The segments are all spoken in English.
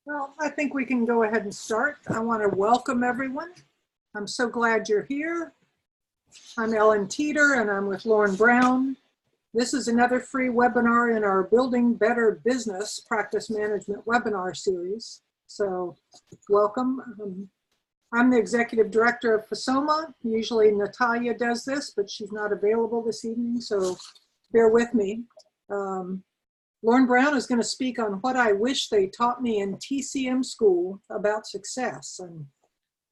Well, I think we can go ahead and start. I want to welcome everyone. I'm so glad you're here. I'm Ellen Teeter and I'm with Lorne Brown. This is another free webinar in our Building Better Business Practice Management webinar series. So welcome. I'm the Executive Director of FSOMA. Usually Natalia does this, but she's not available this evening, so bear with me. Lorne Brown is going to speak on what I wish they taught me in TCM school about success. And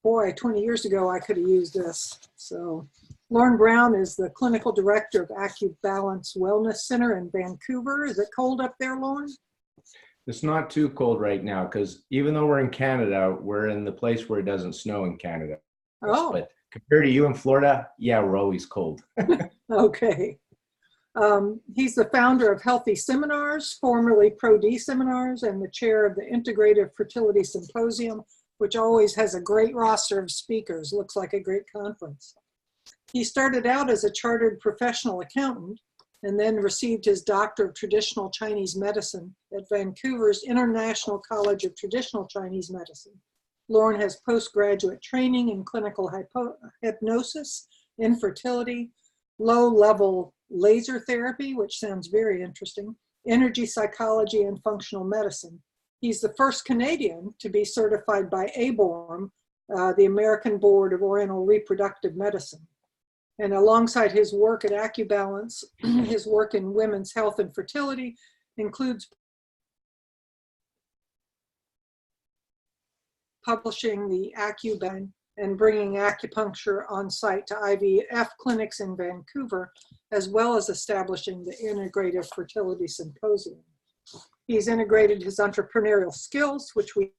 boy, 20 years ago, I could have used this. So Lorne Brown is the clinical director of AcuBalance Wellness Center in Vancouver. Is it cold up there, Lorne? It's not too cold right now because even though we're in Canada, we're in the place where it doesn't snow in Canada. Oh. But compared to you in Florida, yeah, we're always cold. Okay. He's the founder of Healthy Seminars, formerly Pro-D Seminars, and the chair of the Integrated Fertility Symposium, which always has a great roster of speakers. Looks like a great conference. He started out as a chartered professional accountant and then received his Doctor of Traditional Chinese Medicine at Vancouver's International College of Traditional Chinese Medicine. Lorne has postgraduate training in clinical hypnosis, infertility, low-level laser therapy, which sounds very interesting, energy psychology, and functional medicine. He's the first Canadian to be certified by ABORM, the American Board of Oriental Reproductive Medicine. And alongside his work at AcuBalance, his work in women's health and fertility includes publishing the AcuBalance and bringing acupuncture on site to IVF clinics in Vancouver, as well as establishing the Integrated Fertility Symposium. He's integrated his entrepreneurial skills, which we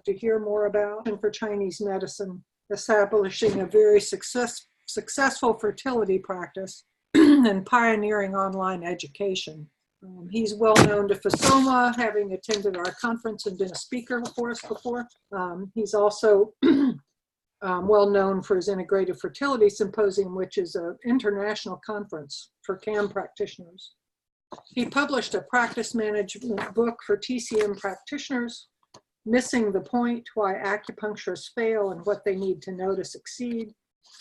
to hear more about, and for Chinese medicine, establishing a very successful fertility practice and pioneering online education. He's well known to FSOMA, having attended our conference and been a speaker for us before. He's also well known for his Integrated Fertility Symposium, which is an international conference for CAM practitioners. He published a practice management book for TCM practitioners, Missing the Point, Why Acupuncturists Fail and What They Need to Know to Succeed.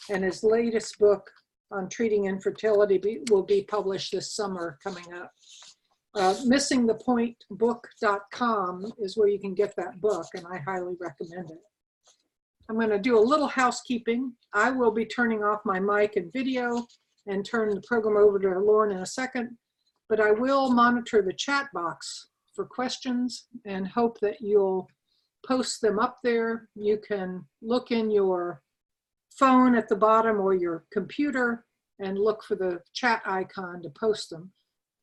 And his latest book on treating infertility will be published this summer coming up. Missingthepointbook.com is where you can get that book, and I highly recommend it. I'm going to do a little housekeeping. I will be turning off my mic and video and turn the program over to Lorne in a second, but I will monitor the chat box for questions and hope that you'll post them up there. You can look in your phone at the bottom or your computer and look for the chat icon to post them.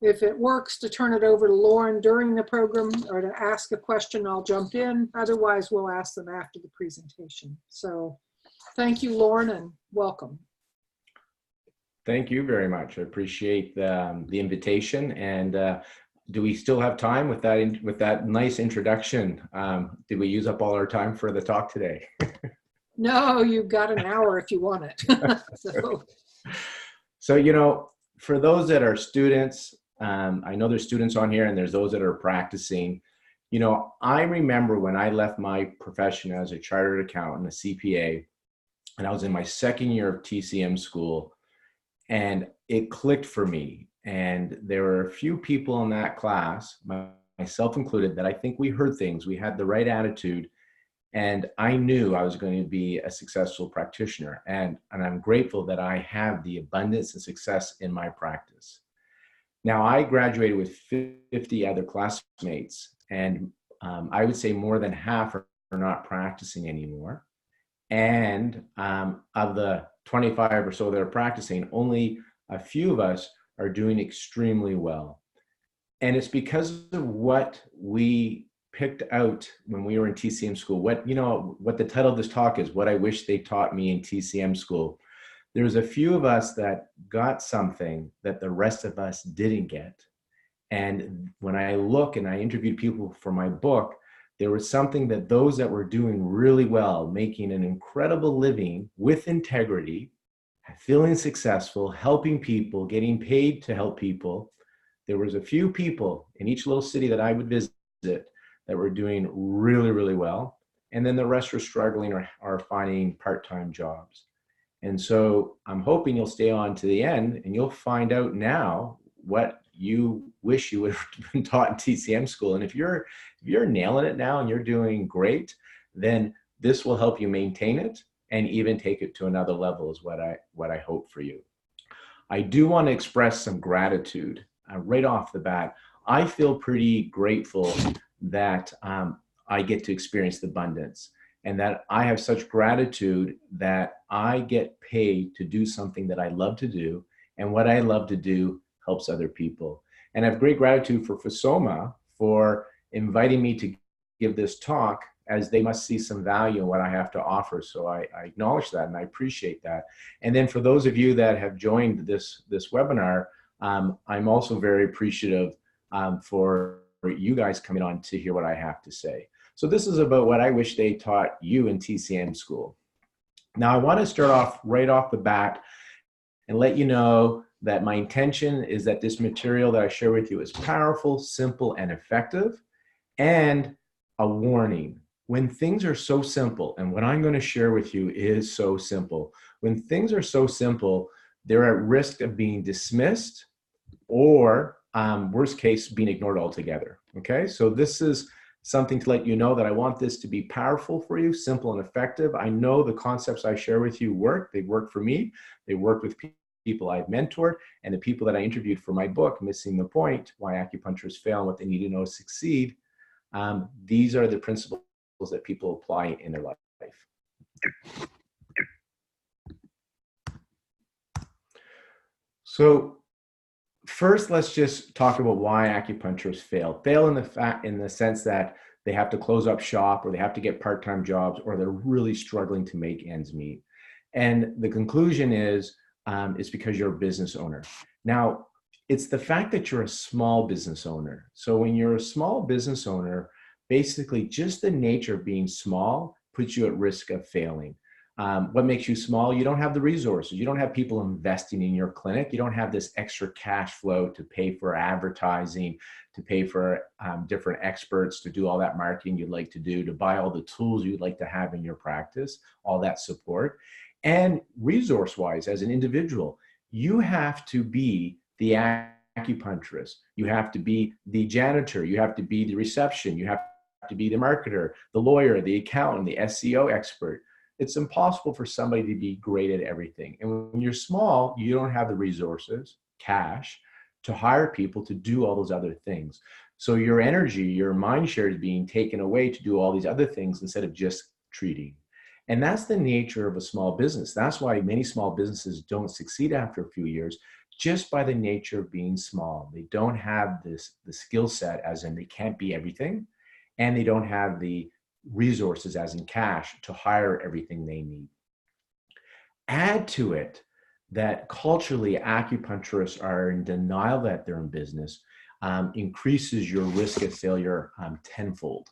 If it works to turn it over to Lorne during the program or to ask a question, I'll jump in. Otherwise, we'll ask them after the presentation. So thank you, Lorne, and welcome. Thank you very much. I appreciate the invitation. And do we still have time with that nice introduction? Did we use up all our time for the talk today? No, you've got an hour if you want it. So, you know, for those that are students, I know there's students on here and there's those that are practicing. You know, I remember when I left my profession as a chartered accountant, a CPA, and I was in my second year of TCM school, and it clicked for me. And there were a few people in that class, myself included, that I think we heard things. We had the right attitude, and I knew I was going to be a successful practitioner. And I'm grateful that I have the abundance and success in my practice. Now, I graduated with 50 other classmates, and I would say more than half are not practicing anymore. And of the 25 or so that are practicing, only a few of us are doing extremely well. And it's because of what we picked out when we were in TCM school. What the title of this talk is, What I Wish They Taught Me in TCM School. There's a few of us that got something that the rest of us didn't get. And when I look and I interviewed people for my book, there was something that those that were doing really well, making an incredible living with integrity, feeling successful, helping people, getting paid to help people, there was a few people in each little city that I would visit that were doing really, really well. And then the rest are struggling or are finding part-time jobs. And so I'm hoping you'll stay on to the end and you'll find out now what you wish you would have been taught in TCM school. And if you're nailing it now and you're doing great, then this will help you maintain it and even take it to another level is what I hope for you. I do want to express some gratitude right off the bat. I feel pretty grateful that I get to experience the abundance and that I have such gratitude that I get paid to do something that I love to do, and what I love to do helps other people. And I have great gratitude for FSOMA for inviting me to give this talk, as they must see some value in what I have to offer. So I acknowledge that and I appreciate that. And then for those of you that have joined this webinar, I'm also very appreciative for you guys coming on to hear what I have to say. So this is about what I wish they taught you in TCM school. Now I want to start off right off the bat and let you know that my intention is that this material that I share with you is powerful, simple, and effective. And a warning, when things are so simple, and what I'm going to share with you is so simple, when things are so simple, they're at risk of being dismissed or worst case, being ignored altogether. Okay, so this is something to let you know that I want this to be powerful for you, simple and effective. I know the concepts I share with you work. They work for me. They work with people I've mentored and the people that I interviewed for my book, Missing the Point, Why Acupuncturists Fail and What They Need to Know to Succeed. These are the principles that people apply in their life. So first, let's just talk about why acupuncturists fail. Fail in the sense that they have to close up shop, or they have to get part-time jobs, or they're really struggling to make ends meet. And the conclusion is it's because you're a business owner. Now, it's the fact that you're a small business owner. So when you're a small business owner, basically just the nature of being small puts you at risk of failing. What makes you small? You don't have the resources. You don't have people investing in your clinic. You don't have this extra cash flow to pay for advertising, to pay for different experts to do all that marketing you'd like to do, to buy all the tools you'd like to have in your practice, all that support. And resource-wise, as an individual, you have to be the acupuncturist. You have to be the janitor. You have to be the reception. You have to be the marketer, the lawyer, the accountant, the SEO expert. It's impossible for somebody to be great at everything. And when you're small, you don't have the resources, cash, to hire people to do all those other things. So your energy, your mind share is being taken away to do all these other things instead of just treating. And that's the nature of a small business. That's why many small businesses don't succeed after a few years, just by the nature of being small. They don't have the skill set, as in they can't be everything, and they don't have the resources, as in cash, to hire everything they need. Add to it that culturally acupuncturists are in denial that they're in business, increases your risk of failure tenfold.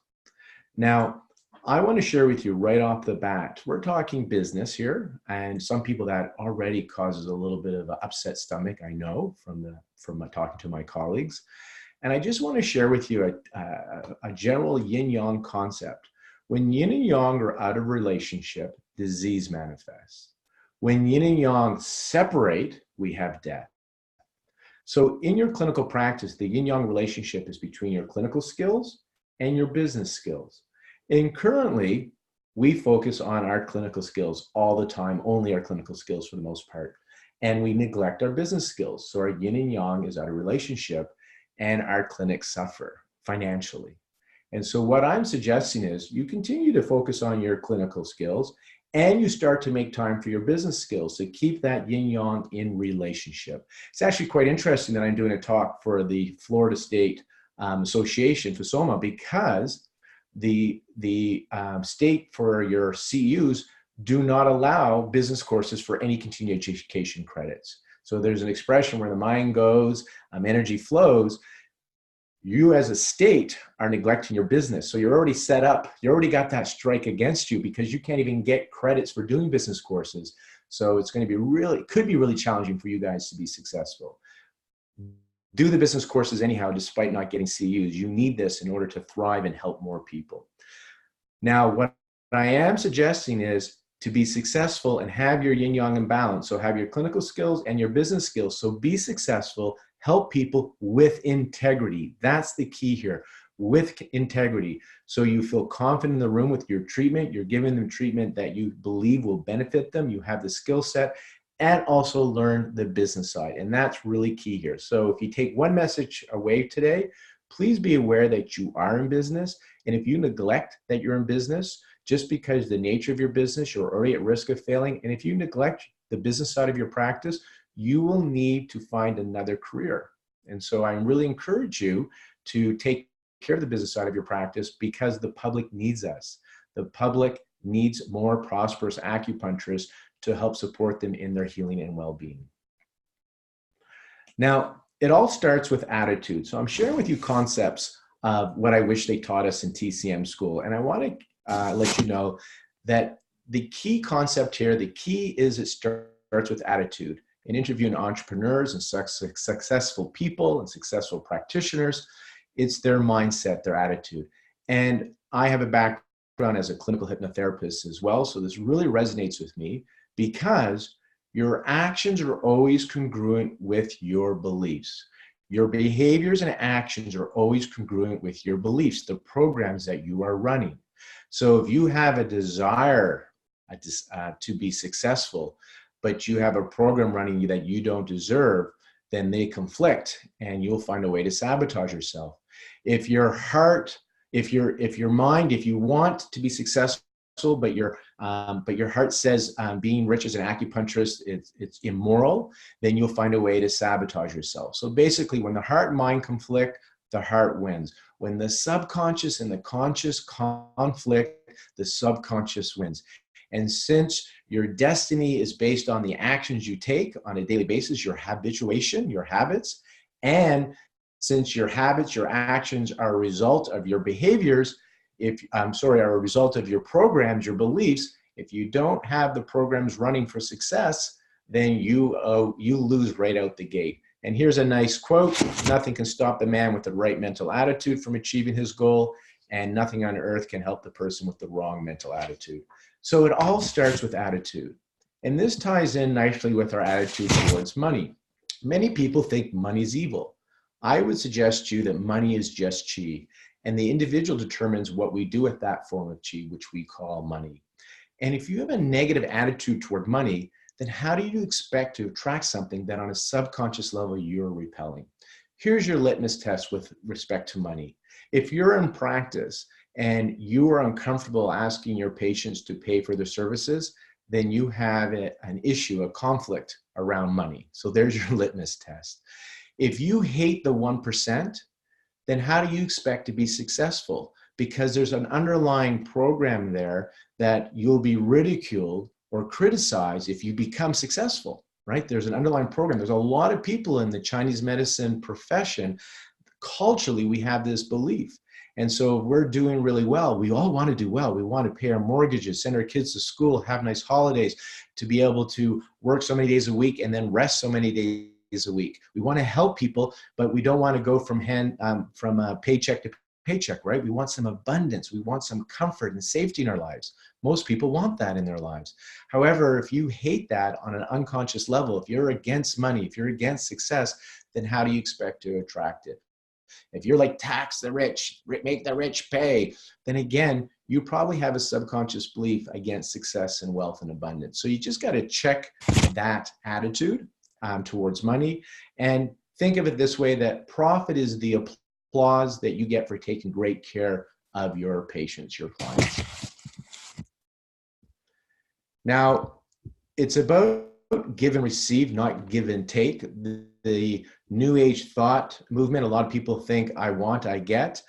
Now, I want to share with you right off the bat, we're talking business here, and some people that already causes a little bit of an upset stomach, I know, from talking to my colleagues. And I just want to share with you a general yin-yang concept. When yin and yang are out of relationship, disease manifests. When yin and yang separate, we have death. So in your clinical practice, the yin-yang relationship is between your clinical skills and your business skills. And currently, we focus on our clinical skills all the time, only our clinical skills for the most part. And we neglect our business skills. So our yin and yang is out of relationship, and our clinics suffer financially. And so what I'm suggesting is you continue to focus on your clinical skills and you start to make time for your business skills to keep that yin-yang in relationship. It's actually quite interesting that I'm doing a talk for the Florida State Association, FSOMA, because the state for your CEUs do not allow business courses for any continuing education credits. So there's an expression where the mind goes, energy flows. You as a state are neglecting your business. So you're already set up. You already got that strike against you because you can't even get credits for doing business courses. So it's going to be could be really challenging for you guys to be successful. do the business courses anyhow, despite not getting CUs. You need this in order to thrive and help more people. Now, what I am suggesting is to be successful and have your yin yang in balance. So have your clinical skills and your business skills. So be successful, help people with integrity. That's the key here, with integrity. So you feel confident in the room with your treatment. You're giving them treatment that you believe will benefit them. You have the skill set, and also learn the business side. And that's really key here. So if you take one message away today, please be aware that you are in business. And if you neglect that you're in business, just because the nature of your business, you're already at risk of failing. And if you neglect the business side of your practice, you will need to find another career. And so I really encourage you to take care of the business side of your practice, because the public needs us. The public needs more prosperous acupuncturists to help support them in their healing and well-being. Now, it all starts with attitude. So I'm sharing with you concepts of what I wish they taught us in TCM school. And I want to let you know that the key concept here, the key is it starts with attitude. In interviewing entrepreneurs and successful people and successful practitioners, it's their mindset, their attitude. And I have a background as a clinical hypnotherapist as well. So this really resonates with me, because your actions are always congruent with your beliefs. Your behaviors and actions are always congruent with your beliefs, the programs that you are running. So if you have a desire to be successful, but you have a program running that you don't deserve, then they conflict and you'll find a way to sabotage yourself. If your heart, if your mind, if you want to be successful, but your heart says being rich as an acupuncturist, it's immoral, then you'll find a way to sabotage yourself. So basically, when the heart and mind conflict, the heart wins. When the subconscious and the conscious conflict, the subconscious wins. And since your destiny is based on the actions you take on a daily basis, your habituation, your habits, and since your habits, your actions are a result of your behaviors, are a result of your programs, your beliefs, if you don't have the programs running for success, then you lose right out the gate. And here's a nice quote: "Nothing can stop the man with the right mental attitude from achieving his goal, and nothing on earth can help the person with the wrong mental attitude." So it all starts with attitude. And this ties in nicely with our attitude towards money. Many people think money's evil. I would suggest to you that money is just chi, and the individual determines what we do with that form of chi, which we call money. And if you have a negative attitude toward money, then how do you expect to attract something that on a subconscious level you're repelling? Here's your litmus test with respect to money. If you're in practice and you are uncomfortable asking your patients to pay for their services, then you have an issue, a conflict around money. So there's your litmus test. If you hate the 1%, then how do you expect to be successful? Because there's an underlying program there that you'll be ridiculed or criticized if you become successful, right? There's an underlying program. There's a lot of people in the Chinese medicine profession. Culturally, we have this belief. And so we're doing really well. We all want to do well. We want to pay our mortgages, send our kids to school, have nice holidays, to be able to work so many days a week and then rest so many days a week. We want to help people, but we don't want to go from paycheck to paycheck, right? We want some abundance. We want some comfort and safety in our lives. Most people want that in their lives. However, if you hate that on an unconscious level, if you're against money, if you're against success, then how do you expect to attract it? If you're like, tax the rich, make the rich pay, then again, you probably have a subconscious belief against success and wealth and abundance. So you just got to check that attitude towards money, and think of it this way, that profit is the applause that you get for taking great care of your patients, your clients. Now, it's about give and receive, not give and take. The New Age thought movement, a lot of people think I want, I get.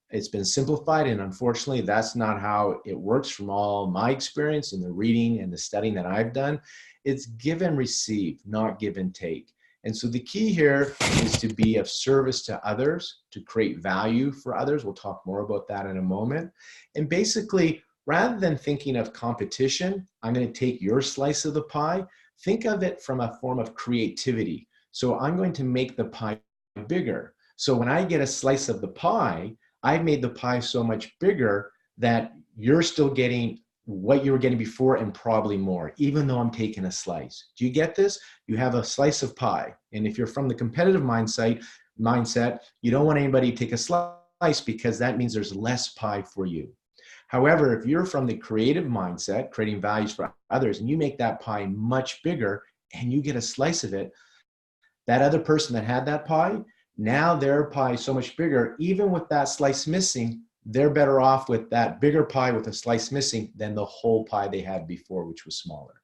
It's been simplified, and unfortunately, that's not how it works from all my experience in the reading and the studying that I've done. It's give and receive, not give and take. And so the key here is to be of service to others, to create value for others. We'll talk more about that in a moment. And basically, rather than thinking of competition, I'm going to take your slice of the pie, think of it from a form of creativity. So I'm going to make the pie bigger. So when I get a slice of the pie, I've made the pie so much bigger that you're still getting what you were getting before and probably more, even though I'm taking a slice. Do you get this? You have a slice of pie. And if you're from the competitive mindset, you don't want anybody to take a slice because that means there's less pie for you. However, if you're from the creative mindset, creating values for others, and you make that pie much bigger and you get a slice of it, that other person that had that pie, now their pie is so much bigger, even with that slice missing, they're better off with that bigger pie with a slice missing than the whole pie they had before, which was smaller.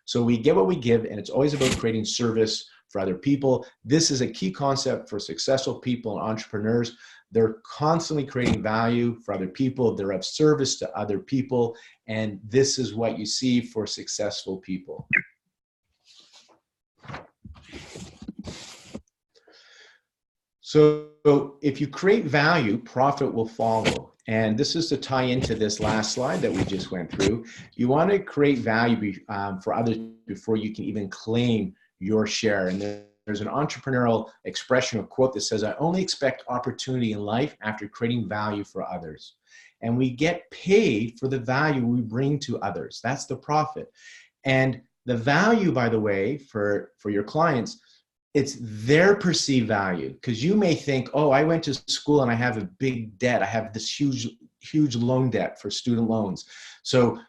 So we get what we give, and it's always about creating service for other people. This is a key concept for successful people and entrepreneurs. They're constantly creating value for other people. They're of service to other people, and this is what you see for successful people. So if you create value, profit will follow. And this is to tie into this last slide that we just went through. You want to create value for others before you can even claim your share. And there's an entrepreneurial expression or quote that says, I only expect opportunity in life after creating value for others. And we get paid for the value we bring to others. That's the profit. And the value, by the way, for your clients, it's their perceived value, because you may think, oh, I went to school and I have a big debt. I have this huge loan debt for student loans. So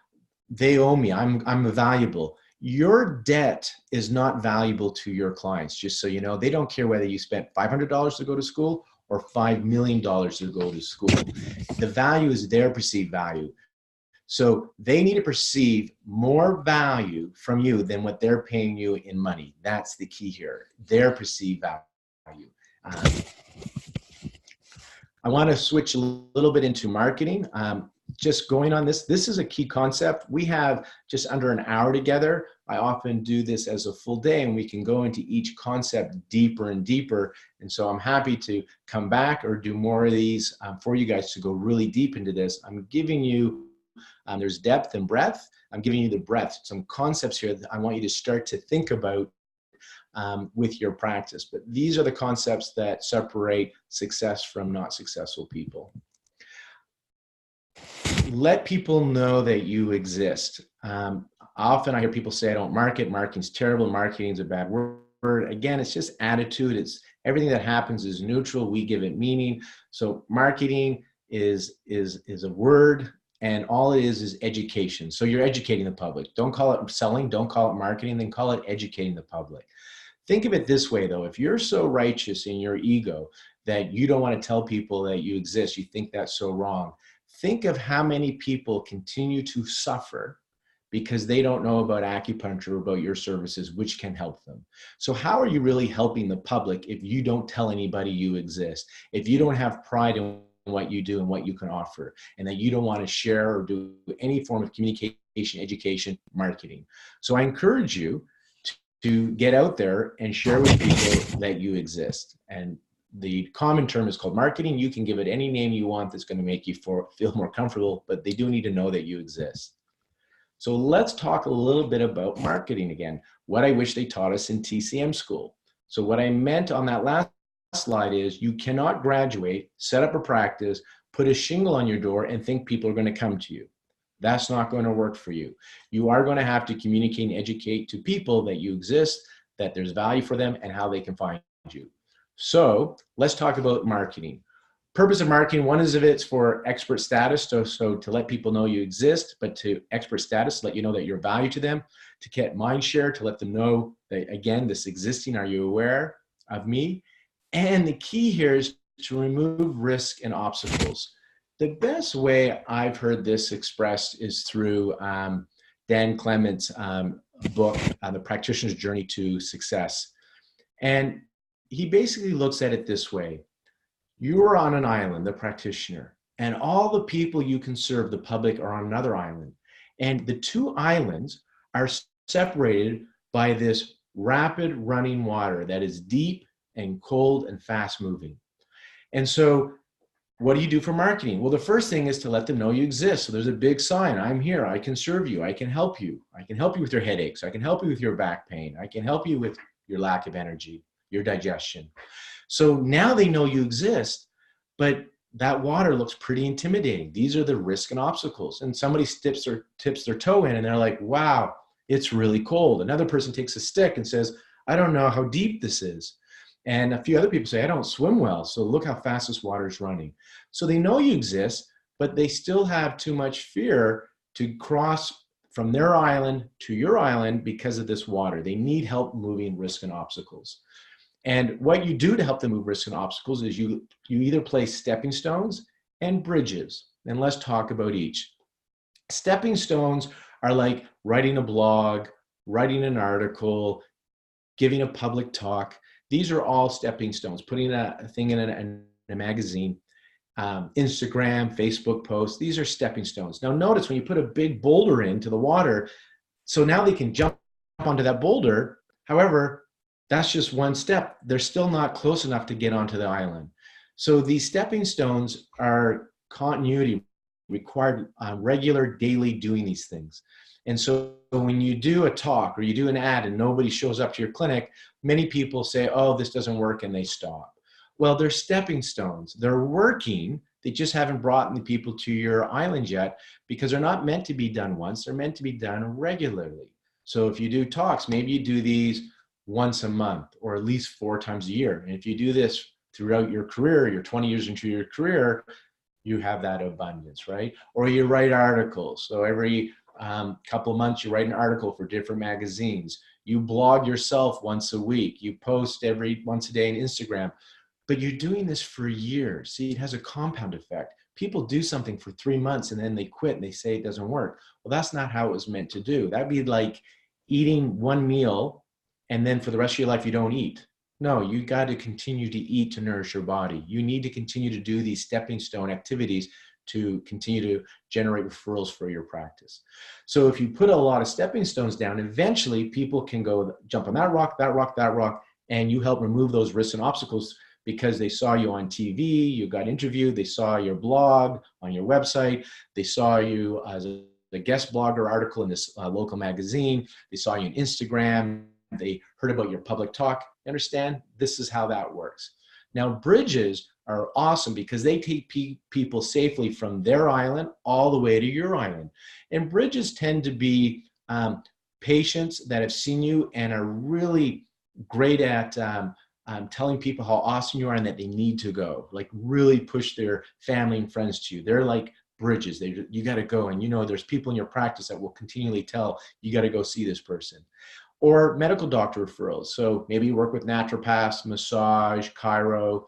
they owe me, I'm valuable. Your debt is not valuable to your clients, just so you know. They don't care whether you spent $500 to go to school or $5 million to go to school. The value is their perceived value. So they need to perceive more value from you than what they're paying you in money. That's the key here, their perceived value. I want to switch a little bit into marketing. Just going on this is a key concept. We have just under an hour together. I often do this as a full day, and we can go into each concept deeper and deeper. And so I'm happy to come back or do more of these for you guys to go really deep into this. I'm giving you there's depth and breadth. I'm giving you the breadth, some concepts here that I want you to start to think about with your practice. But these are the concepts that separate success from not successful people. Let people know that you exist. Often I hear people say, I don't market. Marketing's terrible. Marketing's a bad word. Again, it's just attitude. It's everything that happens is neutral. We give it meaning. So marketing is a word. And all it is education. So you're educating the public. Don't call it selling, don't call it marketing, then call it educating the public. Think of it this way though, if you're so righteous in your ego that you don't want to tell people that you exist, you think that's so wrong. Think of how many people continue to suffer because they don't know about acupuncture or about your services, which can help them. So how are you really helping the public if you don't tell anybody you exist? If you don't have pride in what you do and what you can offer, and that you don't want to share or do any form of communication, education, marketing. So I encourage you to get out there and share with people that you exist. And the common term is called marketing. You can give it any name you want that's going to make you feel more comfortable, but they do need to know that you exist. So let's talk a little bit about marketing again, what I wish they taught us in TCM school. So what I meant on that last slide is you cannot graduate, set up a practice, put a shingle on your door and think people are going to come to you. That's not going to work for you. You are going to have to communicate and educate to people that you exist, that there's value for them, and how they can find you. So let's talk about marketing. Purpose of marketing, one is it's for expert status, so to let people know you exist, but to expert status, let you know that you're value to them, to get mind share, to let them know that, again, this existing, are you aware of me? And the key here is to remove risk and obstacles. The best way I've heard this expressed is through Dan Clement's book, The Practitioner's Journey to Success. And he basically looks at it this way. You are on an island, the practitioner, and all the people you can serve, the public, are on another island. And the two islands are separated by this rapid running water that is deep and cold and fast moving. And so what do you do for marketing? Well, the first thing is to let them know you exist. So there's a big sign. I'm here. I can serve you. I can help you. I can help you with your headaches. I can help you with your back pain. I can help you with your lack of energy. your digestion. So now they know you exist, but that water looks pretty intimidating. These are the risks and obstacles. And somebody tips their toe in and they're like, wow, it's really cold. Another person takes a stick and says, I don't know how deep this is. And a few other people say, I don't swim well, so look how fast this water is running. So they know you exist, but they still have too much fear to cross from their island to your island because of this water. They need help moving risks and obstacles. And what you do to help them move risks and obstacles is you either place stepping stones and bridges. And let's talk about each. Stepping stones are like writing a blog, writing an article, giving a public talk. These are all stepping stones, putting a thing in a magazine, Instagram, Facebook posts. These are stepping stones. Now notice when you put a big boulder into the water, so now they can jump onto that boulder. However, that's just one step. They're still not close enough to get onto the island. So these stepping stones are continuity, required regular daily doing these things. And so when you do a talk or you do an ad and nobody shows up to your clinic, many people say, oh, this doesn't work, and they stop. Well, they're stepping stones. They're working. They just haven't brought the people to your island yet because they're not meant to be done once. They're meant to be done regularly. So if you do talks, maybe you do these once a month or at least 4 times a year. And if you do this throughout your career, you're 20 years into your career, you have that abundance, right? Or you write articles. So every couple of months, you write an article for different magazines. You blog yourself once a week. You post once a day on Instagram. But you're doing this for years. See, it has a compound effect. People do something for 3 months and then they quit and they say it doesn't work. Well, that's not how it was meant to do. That'd be like eating one meal and then for the rest of your life you don't eat. No, you got to continue to eat to nourish your body. You need to continue to do these stepping stone activities to continue to generate referrals for your practice. So if you put a lot of stepping stones down, eventually people can go jump on that rock, that rock, that rock, and you help remove those risks and obstacles because they saw you on TV, you got interviewed, they saw your blog on your website, they saw you as a guest blogger article in this local magazine, they saw you on Instagram, they heard about your public talk. You understand? This is how that works. Now, bridges are awesome because they take people safely from their island all the way to your island. And bridges tend to be patients that have seen you and are really great at telling people how awesome you are and that they need to go, like really push their family and friends to you. They're like bridges. You got to go. And there's people in your practice that will continually tell you got to go see this person. Or medical doctor referrals. So maybe you work with naturopaths, massage, chiro.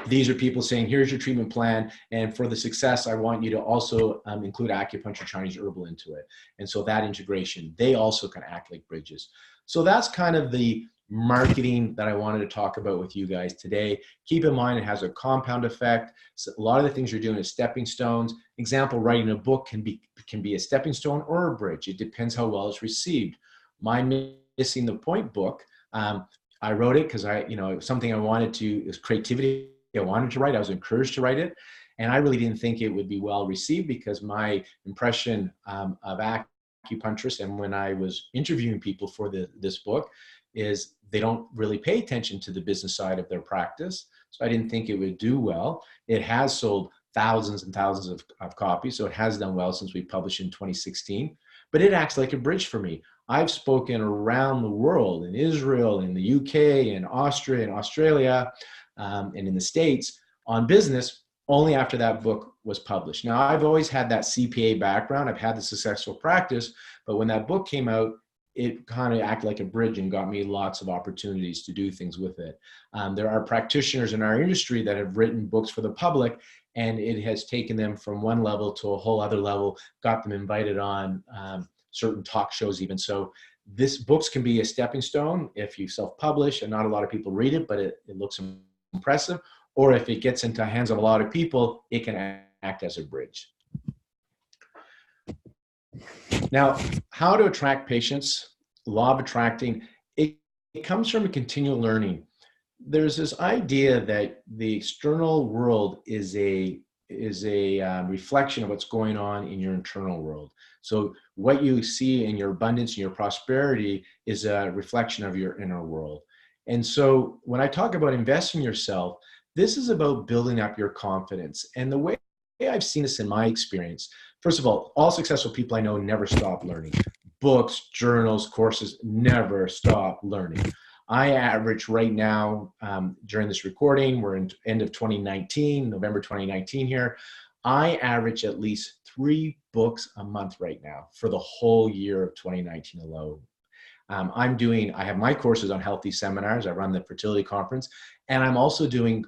These are people saying, here's your treatment plan. And for the success, I want you to also include acupuncture, Chinese herbal into it. And so that integration, they also can act like bridges. So that's kind of the marketing that I wanted to talk about with you guys today. Keep in mind, it has a compound effect. So a lot of the things you're doing is stepping stones. Example, writing a book can be a stepping stone or a bridge. It depends how well it's received. My Missing the Point book, I wrote it because it was something I wanted to, it was creativity I wanted to write. I was encouraged to write it. And I really didn't think it would be well received because my impression of acupuncturists and when I was interviewing people for this book is they don't really pay attention to the business side of their practice. So I didn't think it would do well. It has sold thousands and thousands of copies. So it has done well since we published in 2016. But it acts like a bridge for me. I've spoken around the world, in Israel, in the UK, in Austria, in Australia, and in the States on business only after that book was published. Now, I've always had that CPA background. I've had the successful practice, but when that book came out, it kind of acted like a bridge and got me lots of opportunities to do things with it. There are practitioners in our industry that have written books for the public, and it has taken them from one level to a whole other level, got them invited on certain talk shows even. So this books can be a stepping stone if you self-publish and not a lot of people read it, but it looks impressive. Or if it gets into the hands of a lot of people, it can act as a bridge. Now, how to attract patients, law of attracting, it comes from a continual learning. There's this idea that the external world is a reflection of what's going on in your internal world. So what you see in your abundance and your prosperity is a reflection of your inner world. And so when I talk about investing in yourself, this is about building up your confidence. And the way I've seen this in my experience, first of all successful people I know never stop learning. Books, journals, courses, never stop learning. I average right now, during this recording, we're in end of 2019, November 2019 here, I average at least 3 books a month right now for the whole year of 2019 alone. I have my courses on healthy seminars. I run the fertility conference, and I'm also doing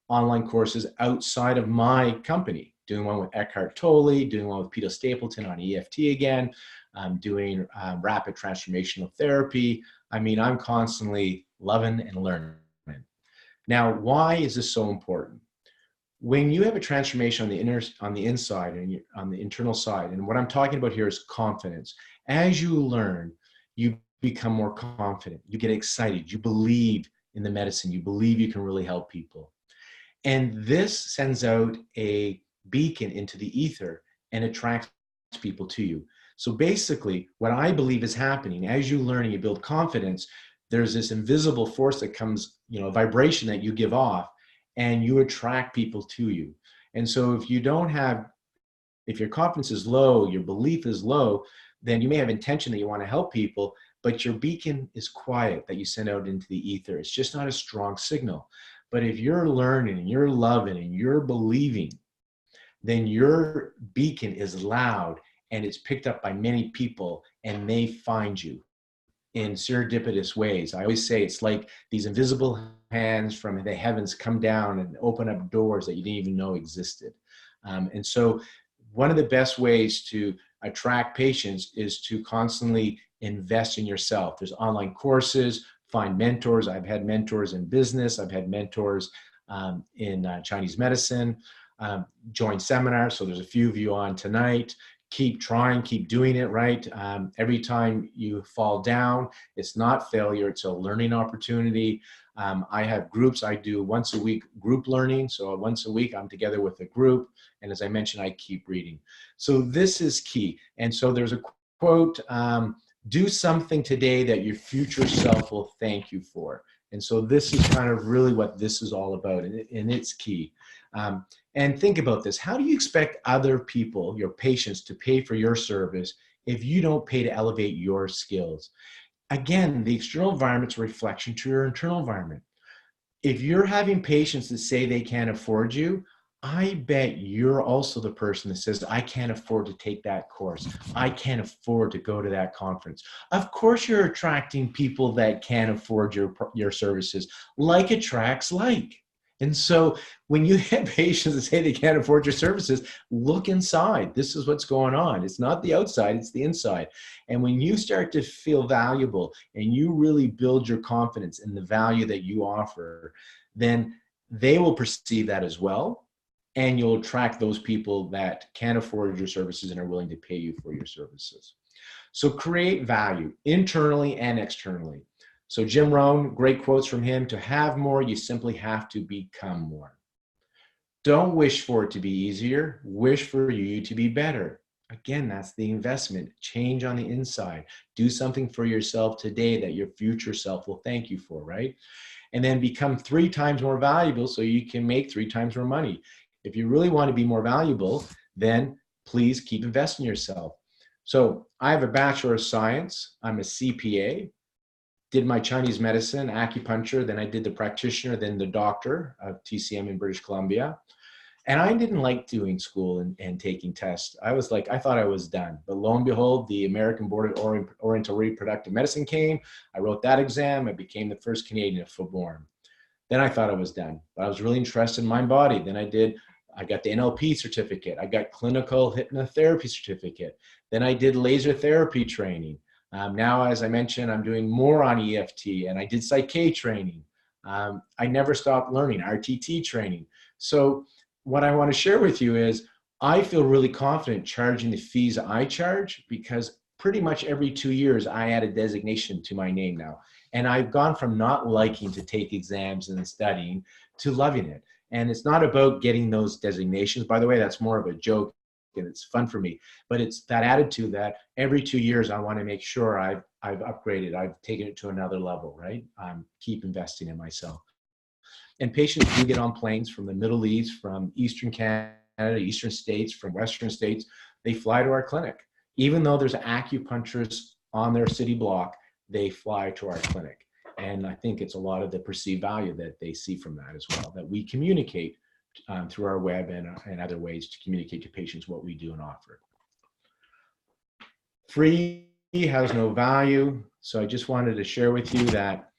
online courses outside of my company, doing one with Eckhart Tolle, doing one with Peter Stapleton on EFT again. I'm doing rapid transformational therapy. I mean, I'm constantly loving and learning. Now, why is this so important? When you have a transformation on the inside and on the internal side, and what I'm talking about here is confidence. As you learn, you become more confident. You get excited. You believe in the medicine. You believe you can really help people. And this sends out a beacon into the ether and attracts people to you. So basically, what I believe is happening as you learn and you build confidence, there's this invisible force that comes, a vibration that you give off, and you attract people to you. And so if your confidence is low, your belief is low, then you may have intention that you want to help people, but your beacon is quiet that you send out into the ether. It's just not a strong signal. But if you're learning and you're loving and you're believing, then your beacon is loud and it's picked up by many people, and they find you in serendipitous ways. I always say it's like these invisible hands from the heavens come down and open up doors that you didn't even know existed. And so one of the best ways to attract patients is to constantly invest in yourself. There's online courses, find mentors. I've had mentors in business. I've had mentors in Chinese medicine, join seminars. So there's a few of you on tonight. Keep trying, keep doing it, right? Every time you fall down, it's not failure, it's a learning opportunity. I have groups. I do once a week group learning. So once a week, I'm together with a group. And as I mentioned, I keep reading. So this is key. And so there's a quote, do something today that your future self will thank you for. And so this is kind of really what this is all about, and it's key. And think about this. How do you expect other people, your patients, to pay for your service if you don't pay to elevate your skills? Again, the external environment's a reflection to your internal environment. If you're having patients that say they can't afford you, I bet you're also the person that says, I can't afford to take that course. I can't afford to go to that conference. Of course, you're attracting people that can't afford your services. Like attracts like. And so when you get patients that say they can't afford your services, look inside. This is what's going on. It's not the outside, it's the inside. And when you start to feel valuable and you really build your confidence in the value that you offer, then they will perceive that as well. And you'll attract those people that can afford your services and are willing to pay you for your services. So create value internally and externally. So Jim Rohn, great quotes from him: to have more, you simply have to become more. Don't wish for it to be easier, wish for you to be better. Again, that's the investment. Change on the inside. Do something for yourself today that your future self will thank you for, right? And then become 3 times more valuable so you can make 3 times more money. If you really want to be more valuable, then please keep investing in yourself. So I have a Bachelor of Science. I'm a CPA. Did my Chinese medicine, acupuncture, then I did the practitioner, then the doctor of TCM in British Columbia. And I didn't like doing school and taking tests. I thought I was done. But lo and behold, the American Board of Oriental Reproductive Medicine came. I wrote that exam. I became the first Canadian to born. Then I thought I was done. But I was really interested in mind body. Then I got the NLP certificate. I got clinical hypnotherapy certificate. Then I did laser therapy training. Now, as I mentioned, I'm doing more on EFT, and I did Psych training. I never stopped learning, RTT training. So what I want to share with you is I feel really confident charging the fees I charge, because pretty much every 2 years I add a designation to my name now. And I've gone from not liking to take exams and studying to loving it. And it's not about getting those designations. By the way, that's more of a joke and it's fun for me. But it's that attitude that every 2 years I want to make sure I've I've upgraded, I've taken it to another level, right? Keep investing in myself. And patients do get on planes from the Middle East, from Eastern Canada, Eastern states, from Western states. They fly to our clinic. Even though there's acupuncturists on their city block, they fly to our clinic. And I think it's a lot of the perceived value that they see from that as well, that we communicate through our web and other ways to communicate to patients what we do and offer. Free has no value. So I just wanted to share with you that,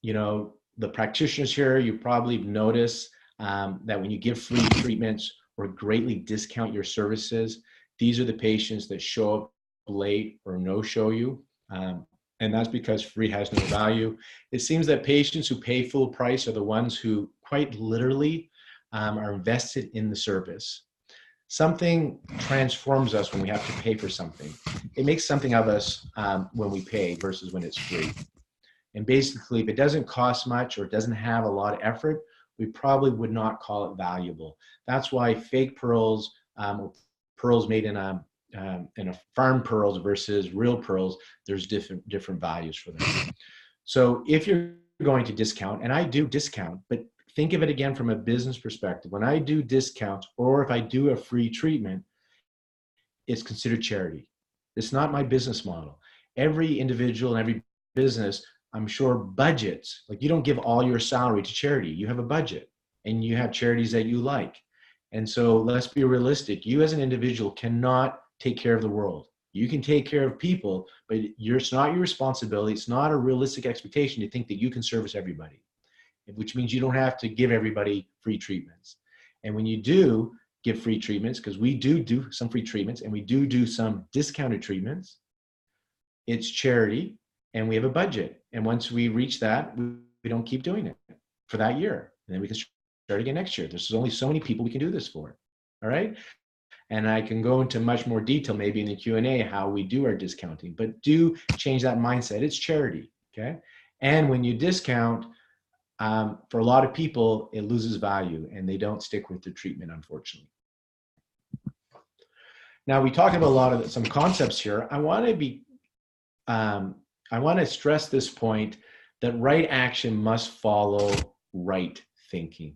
you know, the practitioners here, you probably notice that when you give free treatments or greatly discount your services, these are the patients that show up late or no-show you. And that's because free has no value. It seems that patients who pay full price are the ones who quite literally are invested in the service. Something transforms us when we have to pay for something. It makes something of us when we pay versus when it's free. And basically, if it doesn't cost much or it doesn't have a lot of effort, we probably would not call it valuable. That's why fake pearls, pearls made in a farm pearls versus real pearls, there's different values for them. So if you're going to discount, and I do discount, but think of it again from a business perspective. When I do discounts or if I do a free treatment, it's considered charity. It's not my business model. Every individual and every business, I'm sure, budgets. Like, you don't give all your salary to charity. You have a budget and you have charities that you like. And so let's be realistic. You as an individual cannot take care of the world. You can take care of people, but it's not your responsibility. It's not a realistic expectation to think that you can service everybody, which means you don't have to give everybody free treatments. And when you do give free treatments, because we do some free treatments and we do some discounted treatments, it's charity and we have a budget. And once we reach that, we don't keep doing it for that year. And then we can start again next year. There's only so many people we can do this for, all right? And I can go into much more detail maybe in the Q&A how we do our discounting, but do change that mindset. It's charity, okay? And when you discount, for a lot of people, it loses value and they don't stick with the treatment, unfortunately. Now, we talked about some concepts here. I want to stress this point that right action must follow right thinking.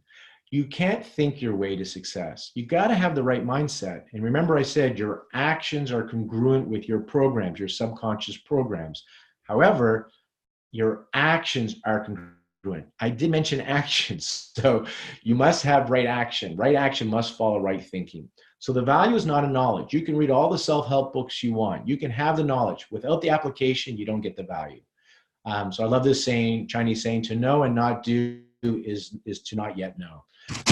You can't think your way to success. You got to have the right mindset. And remember, I said your actions are congruent with your programs, your subconscious programs. However, your actions are congruent. I did mention actions. So you must have right action. Right action must follow right thinking. So the value is not in knowledge. You can read all the self-help books you want. You can have the knowledge. Without the application, you don't get the value. So I love this saying, Chinese saying, to know and not do is to not yet know.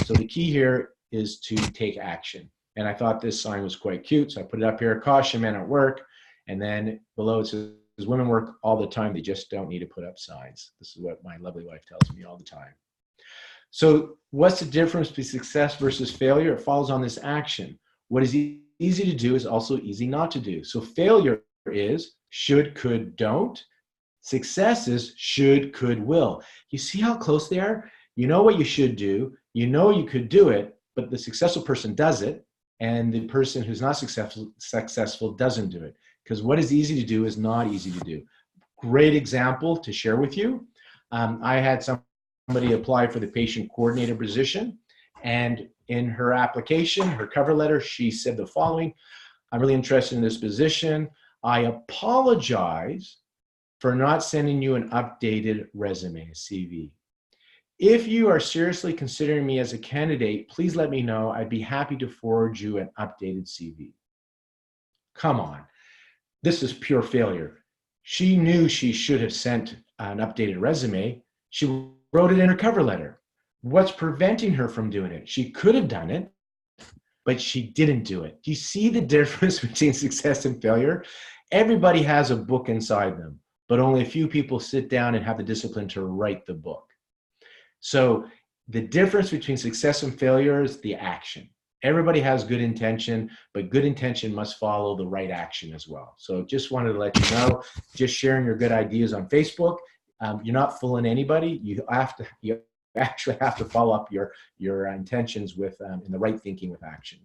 So the key here is to take action. And I thought this sign was quite cute, so I put it up here, caution men at work. And then below it says, women work all the time, they just don't need to put up signs. This is what my lovely wife tells me all the time. So what's the difference between success versus failure? It falls on this action. What is easy to do is also easy not to do. So failure is should, could, don't. Success is should, could, will. You see how close they are? You know what you should do. You know you could do it, but the successful person does it, and the person who's not successful doesn't do it. Because what is easy to do is not easy to do. Great example to share with you. I had somebody apply for the patient coordinator position, and in her application, her cover letter, she said the following: I'm really interested in this position. I apologize for not sending you an updated resume, CV. If you are seriously considering me as a candidate, please let me know. I'd be happy to forward you an updated CV. Come on. This is pure failure. She knew she should have sent an updated resume. She wrote it in her cover letter. What's preventing her from doing it? She could have done it, but she didn't do it. Do you see the difference between success and failure? Everybody has a book inside them, but only a few people sit down and have the discipline to write the book. So the difference between success and failure is the action. Everybody has good intention, but good intention must follow the right action as well. So just wanted to let you know, just sharing your good ideas on Facebook. You're not fooling anybody. You actually have to follow up your intentions with in the right thinking with action.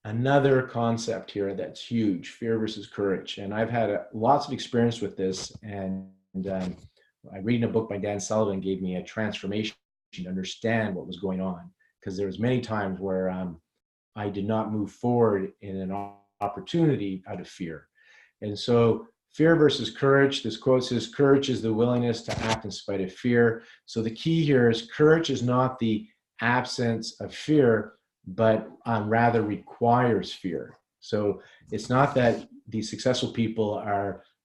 another concept here that's huge, fear versus courage. And I've had lots of experience with this. And I reading a book by Dan Sullivan gave me a transformation to understand what was going on. Because there was many times where I did not move forward in an opportunity out of fear. And so fear versus courage, this quote says, courage is the willingness to act in spite of fear. So the key here is courage is not the absence of fear, but rather requires fear. So it's not that these successful people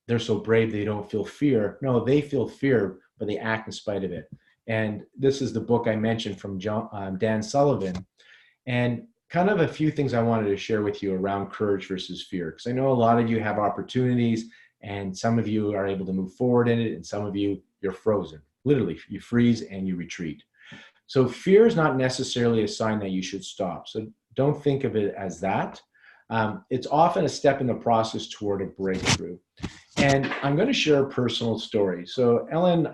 they're so brave they don't feel fear. No, they feel fear, but they act in spite of it. And this is the book I mentioned from Dan Sullivan. And kind of a few things I wanted to share with you around courage versus fear, because I know a lot of you have opportunities and some of you are able to move forward in it, and some of you, you're frozen. Literally, you freeze and you retreat. So fear is not necessarily a sign that you should stop. So don't think of it as that. It's often a step in the process toward a breakthrough. And I'm going to share a personal story. So Ellen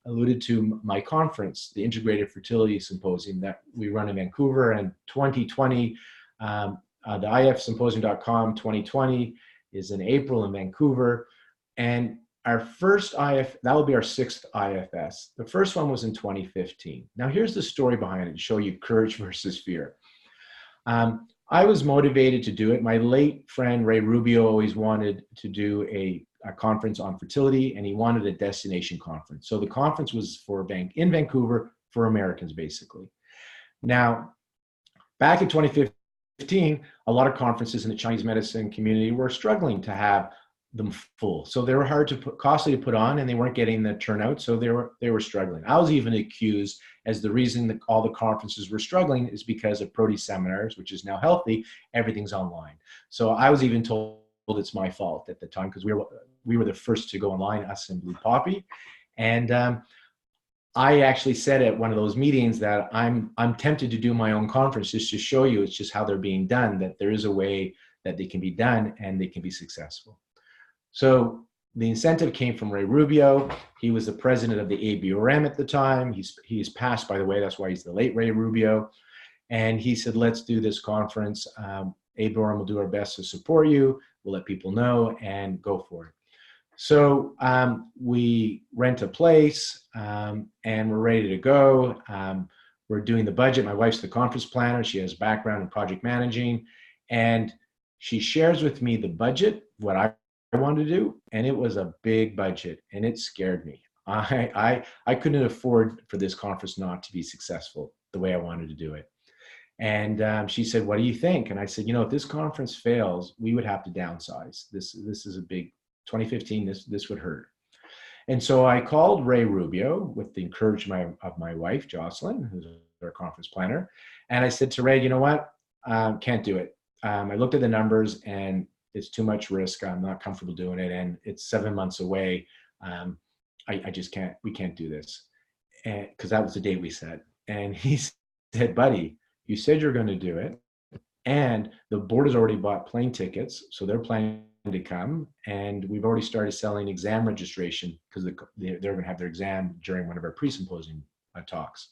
alluded to my conference, the Integrated Fertility Symposium that we run in Vancouver in 2020. The ifsymposium.com 2020 is in April in Vancouver. And our first that will be our 6th IFS. The first one was in 2015. Now here's the story behind it to show you courage versus fear. I was motivated to do it. My late friend Ray Rubio always wanted to do a conference on fertility, and he wanted a destination conference. So the conference was in Vancouver for Americans, basically. Now, back in 2015, a lot of conferences in the Chinese medicine community were struggling to have them full. So they were costly to put on, and they weren't getting the turnout. So they were struggling. I was even accused as the reason that all the conferences were struggling is because of Protein seminars, which is now healthy. Everything's online. So I was even told it's my fault at the time because we were the first to go online, us and Blue Poppy. And I actually said at one of those meetings that I'm tempted to do my own conference just to show you it's just how they're being done, that there is a way that they can be done and they can be successful. So the incentive came from Ray Rubio. He was the president of the ABORM at the time. He's passed, by the way. That's why he's the late Ray Rubio. And he said, let's do this conference. ABORM will do our best to support you. We'll let people know and go for it. So we rent a place and we're ready to go. We're doing the budget. My wife's the conference planner. She has background in project managing. And she shares with me the budget, what I wanted to do, and it was a big budget, and it scared me. I couldn't afford for this conference not to be successful the way I wanted to do it. And she said, "What do you think?" And I said, "If this conference fails, we would have to downsize. This is a big 2015. This would hurt." And so I called Ray Rubio with the encouragement of my wife, Jocelyn, who's our conference planner, and I said to Ray, "You know what? Can't do it. I looked at the numbers and it's too much risk. I'm not comfortable doing it. And it's 7 months away. I just can't, we can't do this." And because that was the date we set. And he said, "Buddy, you said you're going to do it. And the board has already bought plane tickets. So they're planning to come. And we've already started selling exam registration because they're going to have their exam during one of our pre-symposium talks."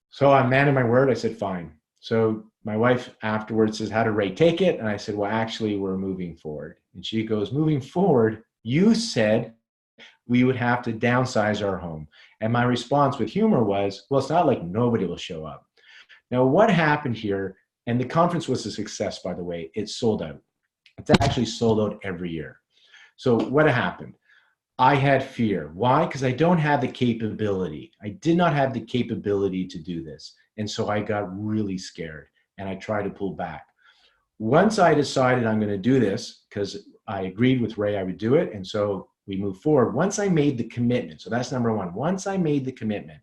So I'm man of my word. I said, "Fine." So my wife afterwards says, "How did Ray take it?" And I said, "Well, actually, we're moving forward." And she goes, "Moving forward? You said we would have to downsize our home." And my response with humor was, "Well, it's not like nobody will show up." Now, what happened here, and the conference was a success, by the way, it sold out. It's actually sold out every year. So what happened? I had fear. Why? Because I don't have the capability. I did not have the capability to do this. And so I got really scared and I tried to pull back. Once I decided I'm going to do this, because I agreed with Ray I would do it, and so we moved forward. Once I made the commitment, so that's number one. Once I made the commitment,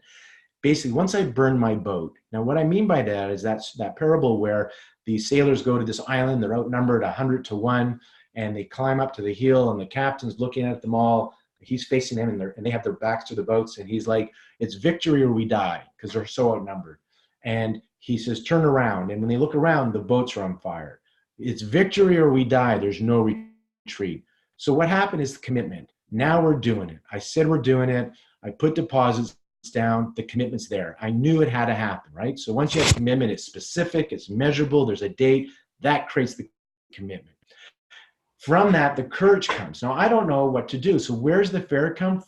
basically once I burned my boat. Now what I mean by that is that's that parable where the sailors go to this island, they're outnumbered 100 to 1, and they climb up to the hill and the captain's looking at them all. He's facing them and they have their backs to the boats, and he's like, "It's victory or we die," because they're so outnumbered. And he says, "Turn around." And when they look around, the boats are on fire. It's victory or we die. There's no retreat. So what happened is the commitment. Now we're doing it. I said we're doing it. I put deposits down. The commitment's there. I knew it had to happen, right? So once you have commitment, it's specific, it's measurable, there's a date. That creates the commitment. From that, the courage comes. Now, I don't know what to do. So where's the fear come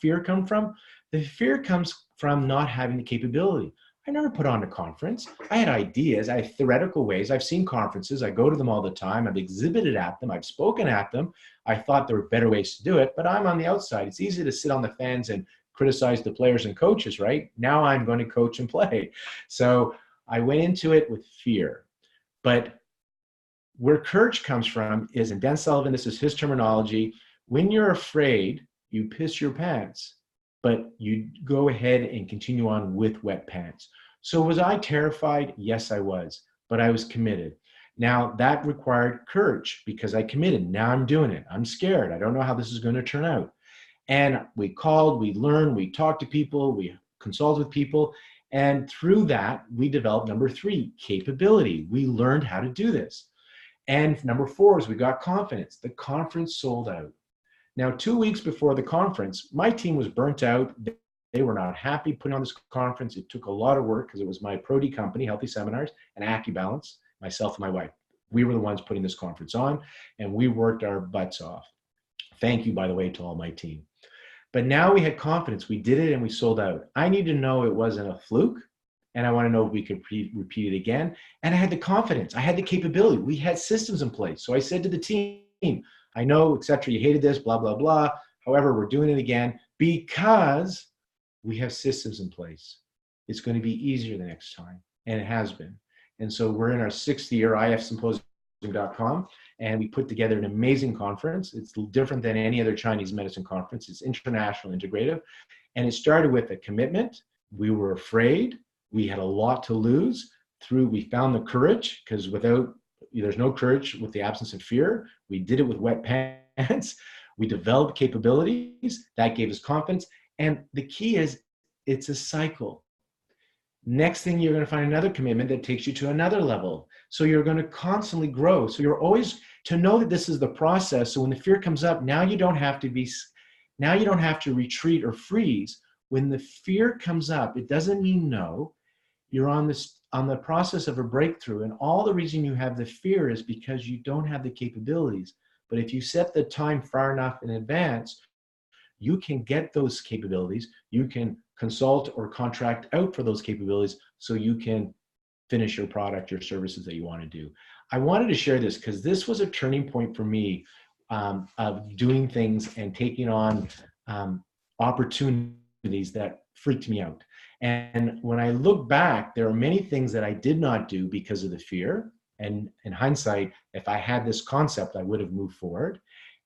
from? The fear comes from not having the capability. I never put on a conference. I had ideas. I had theoretical ways. I've seen conferences. I go to them all the time. I've exhibited at them. I've spoken at them. I thought there were better ways to do it, but I'm on the outside. It's easy to sit on the fence and criticize the players and coaches, right? Now I'm going to coach and play. So I went into it with fear. But where courage comes from is, and Dan Sullivan, this is his terminology, when you're afraid, you piss your pants, but you go ahead and continue on with wet pants. So was I terrified? Yes, I was, but I was committed. Now that required courage because I committed. Now I'm doing it. I'm scared. I don't know how this is going to turn out. And we called, we learned, we talked to people, we consulted with people. And through that, we developed number 3, capability. We learned how to do this. And number 4 is we got confidence. The conference sold out. Now, 2 weeks before the conference, my team was burnt out. They were not happy putting on this conference. It took a lot of work because it was my Pro D company, Healthy Seminars, and AccuBalance, myself and my wife. We were the ones putting this conference on, and we worked our butts off. Thank you, by the way, to all my team. But now we had confidence. We did it and we sold out. I need to know it wasn't a fluke. And I want to know if we could repeat it again. And I had the confidence. I had the capability. We had systems in place. So I said to the team, I know, et cetera, you hated this, blah, blah, blah. However, we're doing it again because we have systems in place. It's going to be easier the next time. And it has been. And so we're in our 6th year, ifsymposium.com, and we put together an amazing conference. It's different than any other Chinese medicine conference. It's international, integrative. And it started with a commitment. We were afraid. We had a lot to lose. We found the courage, because there's no courage with the absence of fear. We did it with wet pants. We developed capabilities. That gave us confidence. And the key is, it's a cycle. Next thing, you're going to find another commitment that takes you to another level. So you're going to constantly grow. So you're always to know that this is the process. So when the fear comes up, now you don't have to retreat or freeze. When the fear comes up, it doesn't mean no. You're on the process of a breakthrough. And all the reason you have the fear is because you don't have the capabilities. But if you set the time far enough in advance, you can get those capabilities. You can consult or contract out for those capabilities so you can finish your product, your services that you want to do. I wanted to share this because this was a turning point for me of doing things and taking on opportunities that freaked me out. And when I look back, there are many things that I did not do because of the fear. And in hindsight, if I had this concept, I would have moved forward.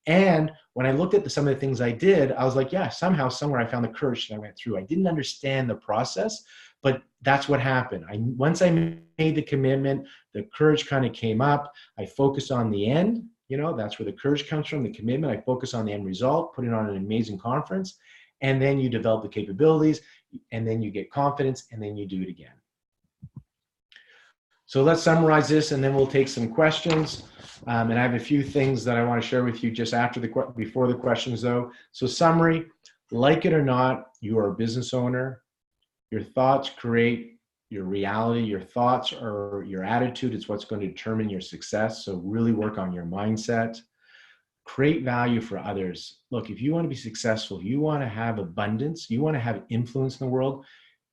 And when I looked at some of the things I did, I was like, yeah, somehow, somewhere I found the courage that I went through. I didn't understand the process, but that's what happened. Once I made the commitment, the courage kind of came up. I focused on the end. That's where the courage comes from, the commitment. I focus on the end result, putting on an amazing conference. And then you develop the capabilities, and then you get confidence, and then you do it again. So let's summarize this, and then we'll take some questions. And I have a few things that I want to share with you just before the questions, though. So summary, like it or not, you are a business owner. Your thoughts create your reality. Your thoughts or your attitude is what's going to determine your success. So really work on your mindset. Create value for others. Look, if you want to be successful, you want to have abundance, you want to have influence in the world,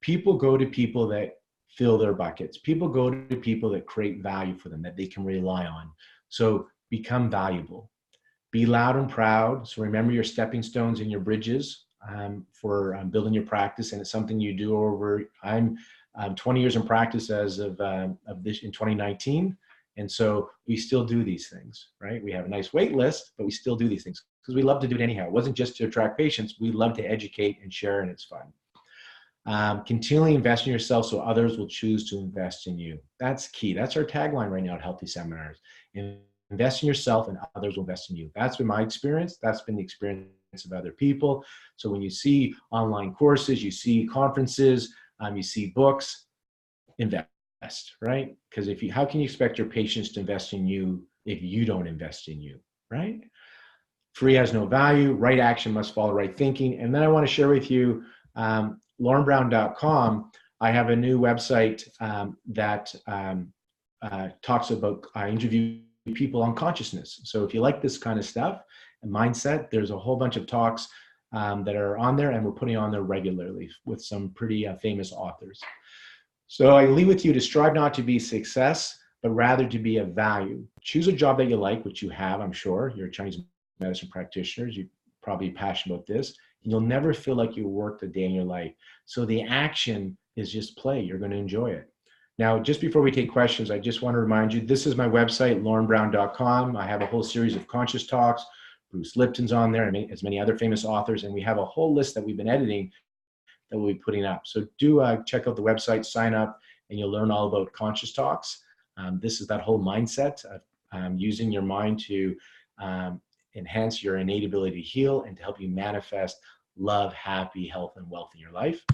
people go to people that fill their buckets. People go to people that create value for them, that they can rely on. So become valuable. Be loud and proud. So remember your stepping stones and your bridges for building your practice. And it's something you do over, I'm 20 years in practice as of this in 2019. And so we still do these things, right? We have a nice wait list, but we still do these things because we love to do it anyhow. It wasn't just to attract patients. We love to educate and share, and it's fun. Continually invest in yourself so others will choose to invest in you. That's key. That's our tagline right now at Healthy Seminars. Invest in yourself and others will invest in you. That's been my experience. That's been the experience of other people. So when you see online courses, you see conferences, you see books, invest, right? Because how can you expect your patients to invest in you if you don't invest in you, right? Free has no value. Right action must follow right thinking. And then I want to share with you, LorneBrown.com. I have a new website that talks about, I interview people on consciousness. So if you like this kind of stuff and mindset, there's a whole bunch of talks that are on there, and we're putting on there regularly with some pretty famous authors. So I leave with you to strive not to be success, but rather to be of value. Choose a job that you like, which you have, I'm sure. You're a Chinese medicine practitioner. You're probably passionate about this. You'll never feel like you worked a day in your life. So the action is just play. You're going to enjoy it. Now, just before we take questions, I just want to remind you, this is my website, lornebrown.com. I have a whole series of conscious talks. Bruce Lipton's on there, and as many other famous authors, and we have a whole list that we've been editing that we'll be putting up. So do check out the website, sign up, and you'll learn all about conscious talks. This is that whole mindset of using your mind to enhance your innate ability to heal and to help you manifest love, happy, health, and wealth in your life.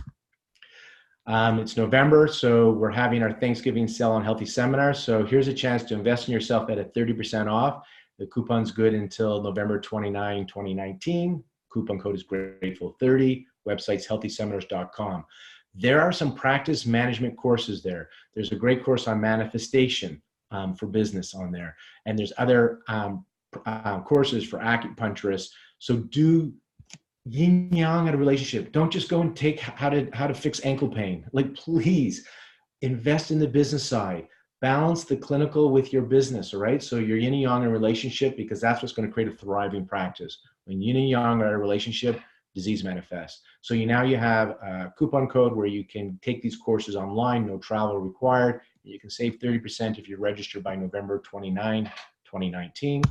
It's November, so we're having our Thanksgiving sale on healthy seminars. So here's a chance to invest in yourself at a 30% off. The coupon's good until November 29, 2019. Coupon code is Grateful30. Website's healthyseminars.com. There are some practice management courses there. There's a great course on manifestation for business on there. And there's other courses for acupuncturists. So do yin yang in a relationship. Don't just go and take how to fix ankle pain. Like, please invest in the business side. Balance the clinical with your business, all right? So you're yin and yang in a relationship, because that's what's going to create a thriving practice. When yin and yang are in a relationship, disease manifests. So now you have a coupon code where you can take these courses online, no travel required. You can save 30% if you register by November 29, 2019.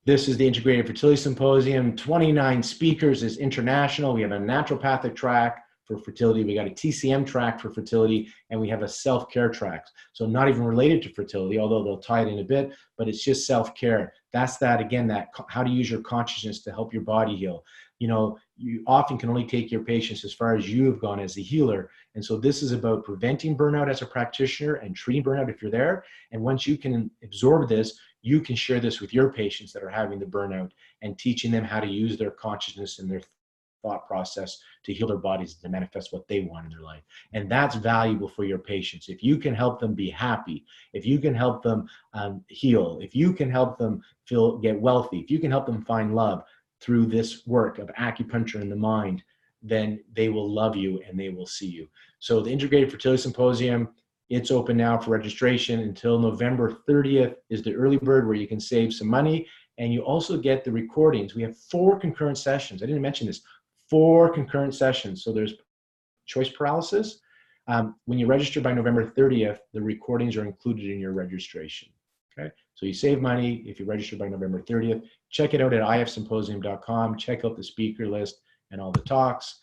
This is the Integrated Fertility Symposium. 29 speakers, is international. We have a naturopathic track for fertility. We got a TCM track for fertility, and we have a self-care track. So not even related to fertility, although they'll tie it in a bit, but it's just self-care. That's that, again, that how to use your consciousness to help your body heal. You know, you often can only take your patients as far as you have gone as a healer. And so this is about preventing burnout as a practitioner and treating burnout if you're there. And once you can absorb this, you can share this with your patients that are having the burnout and teaching them how to use their consciousness and their thought process to heal their bodies, to manifest what they want in their life. And that's valuable for your patients. If you can help them be happy, if you can help them heal, if you can help them get wealthy, if you can help them find love through this work of acupuncture in the mind, then they will love you and they will see you. So the Integrated Fertility Symposium, it's open now for registration until November 30th is the early bird, where you can save some money. And you also get the recordings. We have 4 concurrent sessions. I didn't mention this. 4 concurrent sessions. So there's choice paralysis. When you register by November 30th, the recordings are included in your registration. Okay. So you save money if you register by November 30th. Check it out at ifsymposium.com. Check out the speaker list and all the talks.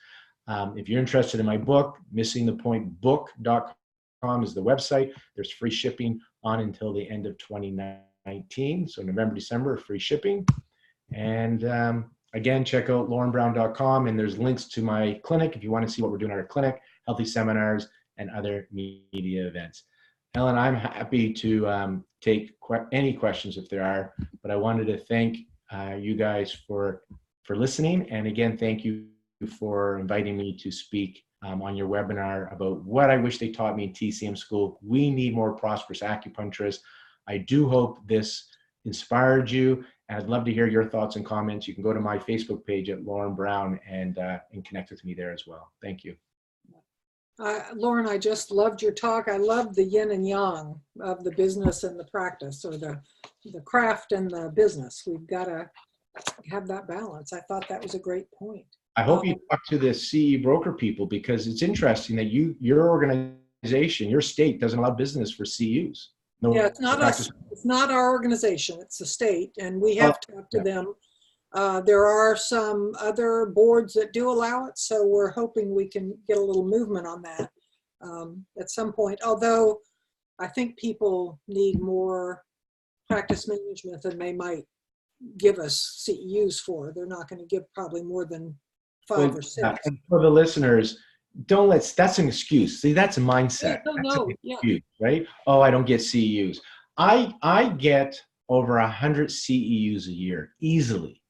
If you're interested in my book, missingthepointbook.com is the website. There's free shipping on until the end of 2019. So November, December, free shipping. And again, check out lornebrown.com, and there's links to my clinic if you want to see what we're doing at our clinic, healthy seminars, and other media events. Helen, I'm happy to take any questions if there are, but I wanted to thank you guys for listening. And again, thank you for inviting me to speak on your webinar about what I wish they taught me in TCM school. We need more prosperous acupuncturists. I do hope this inspired you. And I'd love to hear your thoughts and comments. You can go to my Facebook page at Lorne Brown and connect with me there as well. Thank you. Lorne, I just loved your talk. I loved the yin and yang of the business and the practice, or the craft and the business. We've got to have that balance. I thought that was a great point. I hope you talk to the CE broker people, because it's interesting that your organization, your state doesn't allow business for CUs. No, yeah, it's not us. It's not our organization. It's the state, and we have talked to them. There are some other boards that do allow it, so we're hoping we can get a little movement on that at some point. Although I think people need more practice management than they might give us CEUs for. They're not going to give probably more than 5 or 6. And for the listeners, that's an excuse. See, that's a mindset. No, excuse, right? Oh, I don't get CEUs. I get over 100 CEUs a year easily.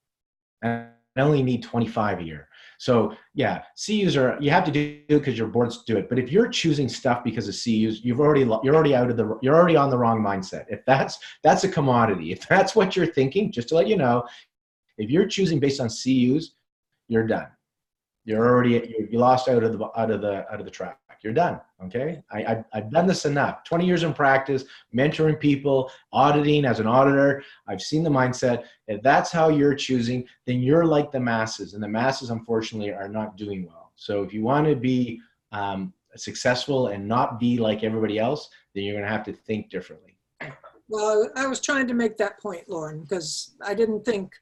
And I only need 25 a year. So yeah, CUs are, you have to do it because your boards do it. But if you're choosing stuff because of CUs, you're already you're already on the wrong mindset. If that's a commodity. If that's what you're thinking, just to let you know, if you're choosing based on CUs, you're done. You're already, you lost out of the track. You're done. Okay. I've done this enough. 20 years in practice, mentoring people, auditing as an auditor. I've seen the mindset. If that's how you're choosing, then you're like the masses, and the masses, unfortunately, are not doing well. So if you want to be successful and not be like everybody else, then you're going to have to think differently. Well, I was trying to make that point, Lorne, because I didn't think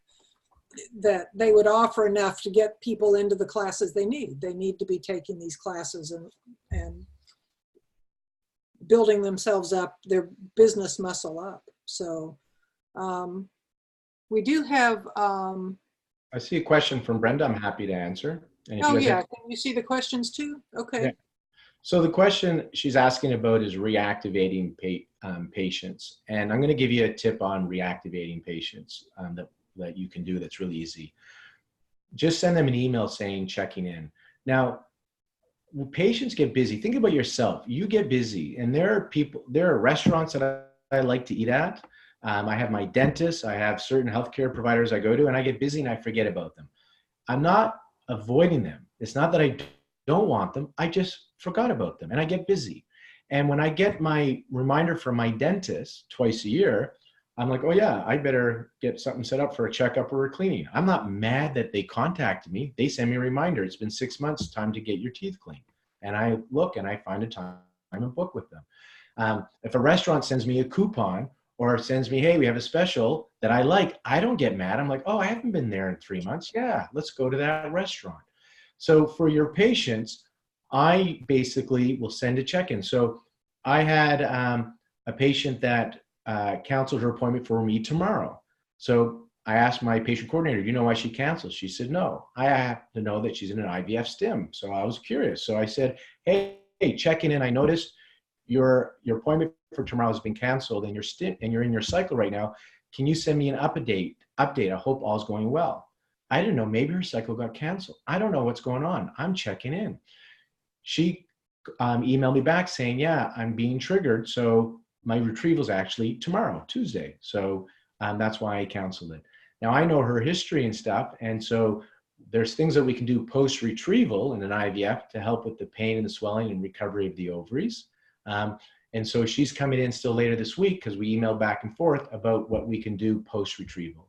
that they would offer enough to get people into the classes they need. They need to be taking these classes and building themselves up, their business muscle up. So we do have. I see a question from Brenda. I'm happy to answer. And if Oh you guys yeah, have, can you see the questions too? Okay. yeah. So the question she's asking about is reactivating patients. And I'm going to give you a tip on reactivating patients that you can do that's really easy. Just send them an email saying checking in. Now, patients get busy. Think about yourself. You get busy, and there are restaurants that I like to eat at. I have my dentist. I have certain healthcare providers I go to, and I get busy and I forget about them. I'm not avoiding them. It's not that I don't want them. I just forgot about them and I get busy. And when I get my reminder from my dentist twice a year, I'm like, oh yeah, I better get something set up for a checkup or a cleaning. I'm not mad that they contacted me. They send me a reminder. It's been 6 months, time to get your teeth cleaned. And I look and I find a time and book with them. If a restaurant sends me a coupon or sends me, hey, we have a special that I like, I don't get mad. I'm like, oh, I haven't been there in 3 months. Yeah, let's go to that restaurant. So for your patients, I basically will send a check-in. So I had a patient that canceled her appointment for me tomorrow. So I asked my patient coordinator, do you know why she canceled? She said, no. I have to know that she's in an IVF stim. So I was curious. So I said, hey, checking in. I noticed your appointment for tomorrow has been canceled and you're in your cycle right now. Can you send me an update? I hope all's going well. I didn't know, maybe her cycle got canceled. I don't know what's going on. I'm checking in. She emailed me back saying, yeah, I'm being triggered. So my retrieval is actually tomorrow, Tuesday. So that's why I canceled it. Now I know her history and stuff. And so there's things that we can do post-retrieval in an IVF to help with the pain and the swelling and recovery of the ovaries. And so she's coming in still later this week because we emailed back and forth about what we can do post-retrieval.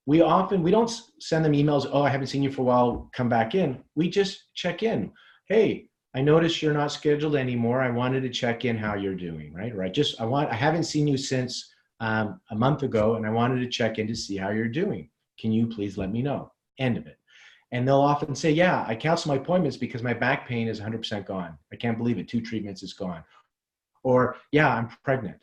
We don't send them emails, oh, I haven't seen you for a while, come back in. We just check in. Hey, I noticed you're not scheduled anymore. I wanted to check in how you're doing, right? Or I haven't seen you since a month ago, and I wanted to check in to see how you're doing. Can you please let me know? End of it. And they'll often say, yeah, I cancel my appointments because my back pain is 100% gone. I can't believe it. 2 treatments is gone. Or, yeah, I'm pregnant.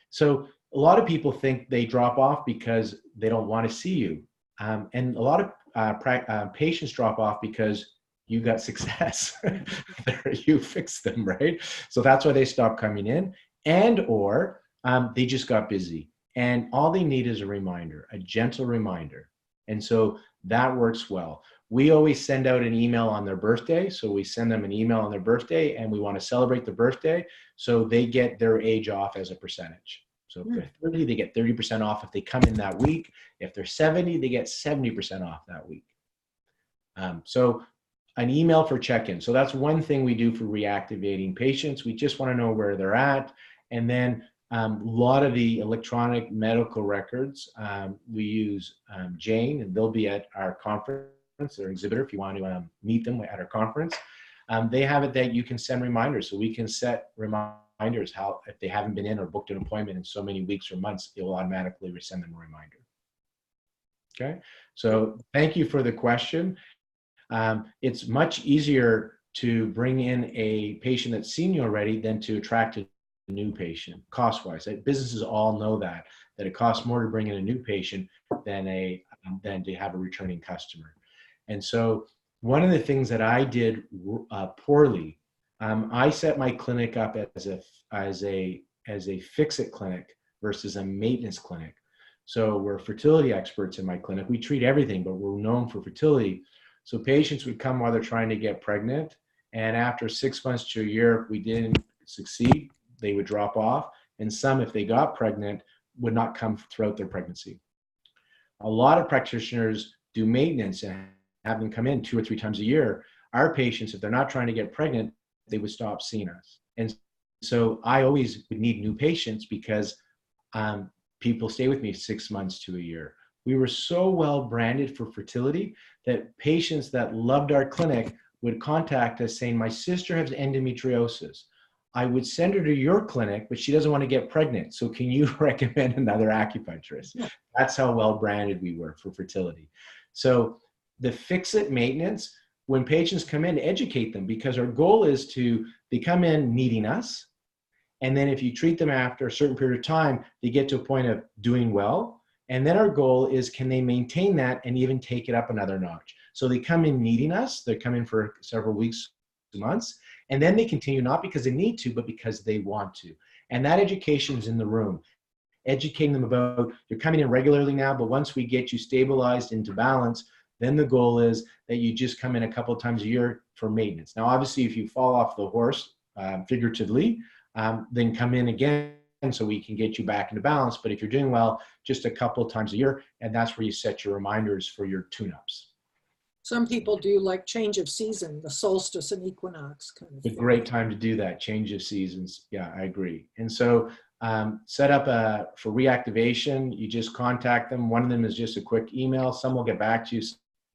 So a lot of people think they drop off because they don't want to see you. And a lot of patients drop off because you got success. You fixed them, right? So that's why they stop coming in, or they just got busy. And all they need is a reminder, a gentle reminder. And so that works well. We always send out an email on their birthday. So we send them an email on their birthday and we want to celebrate the birthday. So they get their age off as a percentage. So if they're 30, they get 30% off if they come in that week. If they're 70, they get 70% off that week. So an email for check-in. So that's one thing we do for reactivating patients. We just want to know where they're at. And then a lot of the electronic medical records, we use Jane, and they'll be at our conference, their exhibitor, if you want to meet them at our conference. They have it that you can send reminders. So we can set reminders how, if they haven't been in or booked an appointment in so many weeks or months, it will automatically send them a reminder. Okay, so thank you for the question. It's much easier to bring in a patient that's seen you already than to attract a new patient, cost-wise. Businesses all know that it costs more to bring in a new patient than to have a returning customer. And so one of the things that I did poorly, I set my clinic up as a fix-it clinic versus a maintenance clinic. So we're fertility experts in my clinic. We treat everything, but we're known for fertility. So patients would come while they're trying to get pregnant, and after 6 months to a year, if we didn't succeed, they would drop off. And some, if they got pregnant, would not come throughout their pregnancy. A lot of practitioners do maintenance and have them come in 2 or 3 times a year. Our patients, if they're not trying to get pregnant, they would stop seeing us. And so I always would need new patients because people stay with me 6 months to a year. We were so well branded for fertility that patients that loved our clinic would contact us saying, my sister has endometriosis. I would send her to your clinic, but she doesn't want to get pregnant. So can you recommend another acupuncturist? That's how well branded we were for fertility. So the fix-it maintenance, when patients come in, educate them, because our goal is they come in needing us. And then if you treat them after a certain period of time, they get to a point of doing well. And then our goal is, can they maintain that and even take it up another notch? So they come in needing us. They come in for several weeks, months, and then they continue not because they need to, but because they want to. And that education is in the room. Educating them about, you're coming in regularly now, but once we get you stabilized into balance, then the goal is that you just come in a couple of times a year for maintenance. Now, obviously, if you fall off the horse, figuratively, then come in again so we can get you back into balance. But if you're doing well, just a couple of times a year, and that's where you set your reminders for your tune-ups. Some people do like change of season, the solstice and equinox kind of It's a thing. great time to do that, change of seasons. Yeah, I agree. And so set up for reactivation, you just contact them. One of them is just a quick email. Some will get back to you,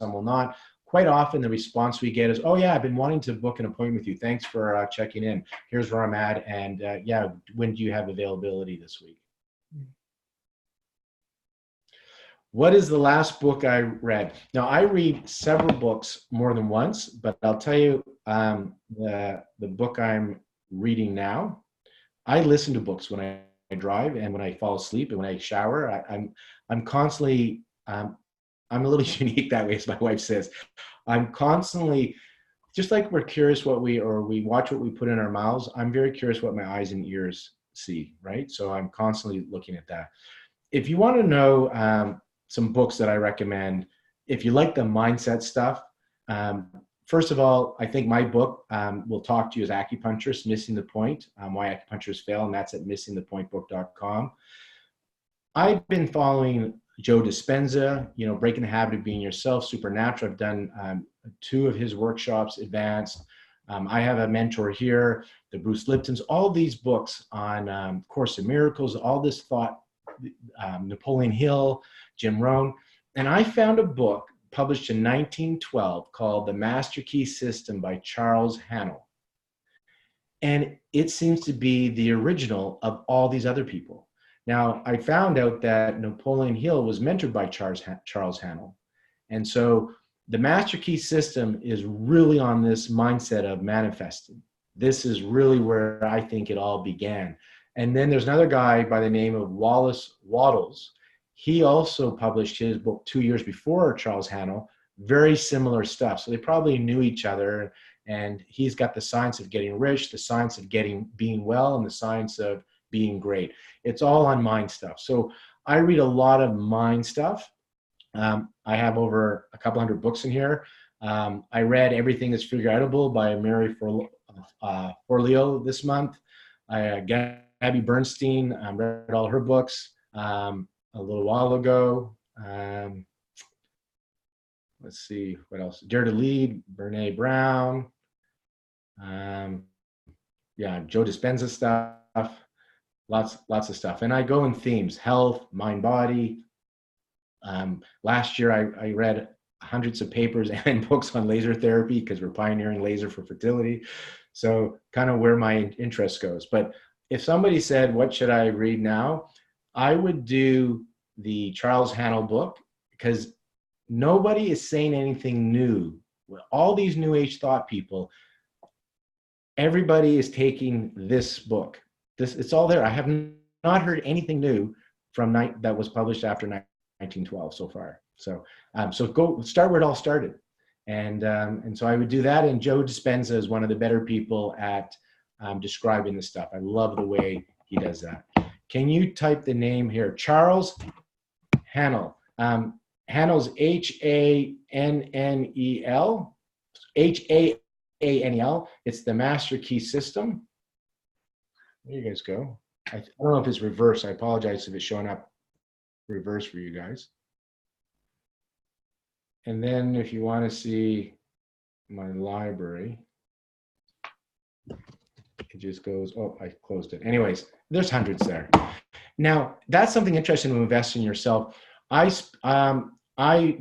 some will not. Quite often the response we get is, oh yeah, I've been wanting to book an appointment with you. Thanks for checking in. Here's where I'm at. And yeah, when do you have availability this week? What is the last book I read? Now, I read several books more than once, but I'll tell you the book I'm reading now. I listen to books when I drive and when I fall asleep and when I shower. I'm constantly, I'm a little unique that way, as my wife says. I'm constantly, just like we're curious we watch what we put in our mouths, I'm very curious what my eyes and ears see, right? So I'm constantly looking at that. If you want to know some books that I recommend, if you like the mindset stuff, first of all, I think my book will talk to you as acupuncturists, Missing the Point, Why Acupuncturists Fail, and that's at missingthepointbook.com. I've been following Joe Dispenza, Breaking the Habit of Being Yourself, Supernatural. I've done 2 of his workshops, advanced. I have a mentor here, the Bruce Lipton's, all these books on Course in Miracles, all this thought, Napoleon Hill, Jim Rohn. And I found a book published in 1912 called The Master Key System by Charles Haanel. And it seems to be the original of all these other people. Now, I found out that Napoleon Hill was mentored by Charles Haanel. And so the Master Key System is really on this mindset of manifesting. This is really where I think it all began. And then there's another guy by the name of Wallace Wattles. He also published his book 2 years before Charles Haanel, very similar stuff. So they probably knew each other, and he's got the science of getting rich, the science of being well, and the science of being great. It's all on mind stuff. So I read a lot of mind stuff. I have over a couple hundred books in here. I read Everything is Figure Outable by Mary Forleo this month. Gabby Bernstein, read all her books a little while ago. Let's see, what else? Dare to Lead, Brene Brown. Yeah, Joe Dispenza stuff, lots of stuff. And I go in themes, health, mind, body. Last year I read hundreds of papers and books on laser therapy because we're pioneering laser for fertility. So kind of where my interest goes. But if somebody said, what should I read now? I would do the Charles Haanel book, because nobody is saying anything new. All these New Age thought people, everybody is taking this book. It's all there. I have not heard anything new from that was published after 1912 so far. So go start where it all started. And so I would do that. And Joe Dispenza is one of the better people at describing this stuff. I love the way he does that. Can you type the name here? Charles Haanel. handles H-A-N-N-E-L, H-A-A-N-E-L. It's the Master Key System. There you guys go. I don't know if it's reverse. I apologize if it's showing up reverse for you guys. And then if you want to see my library, it just goes, oh, I closed it. Anyways, there's hundreds there. Now, that's something interesting to invest in yourself. I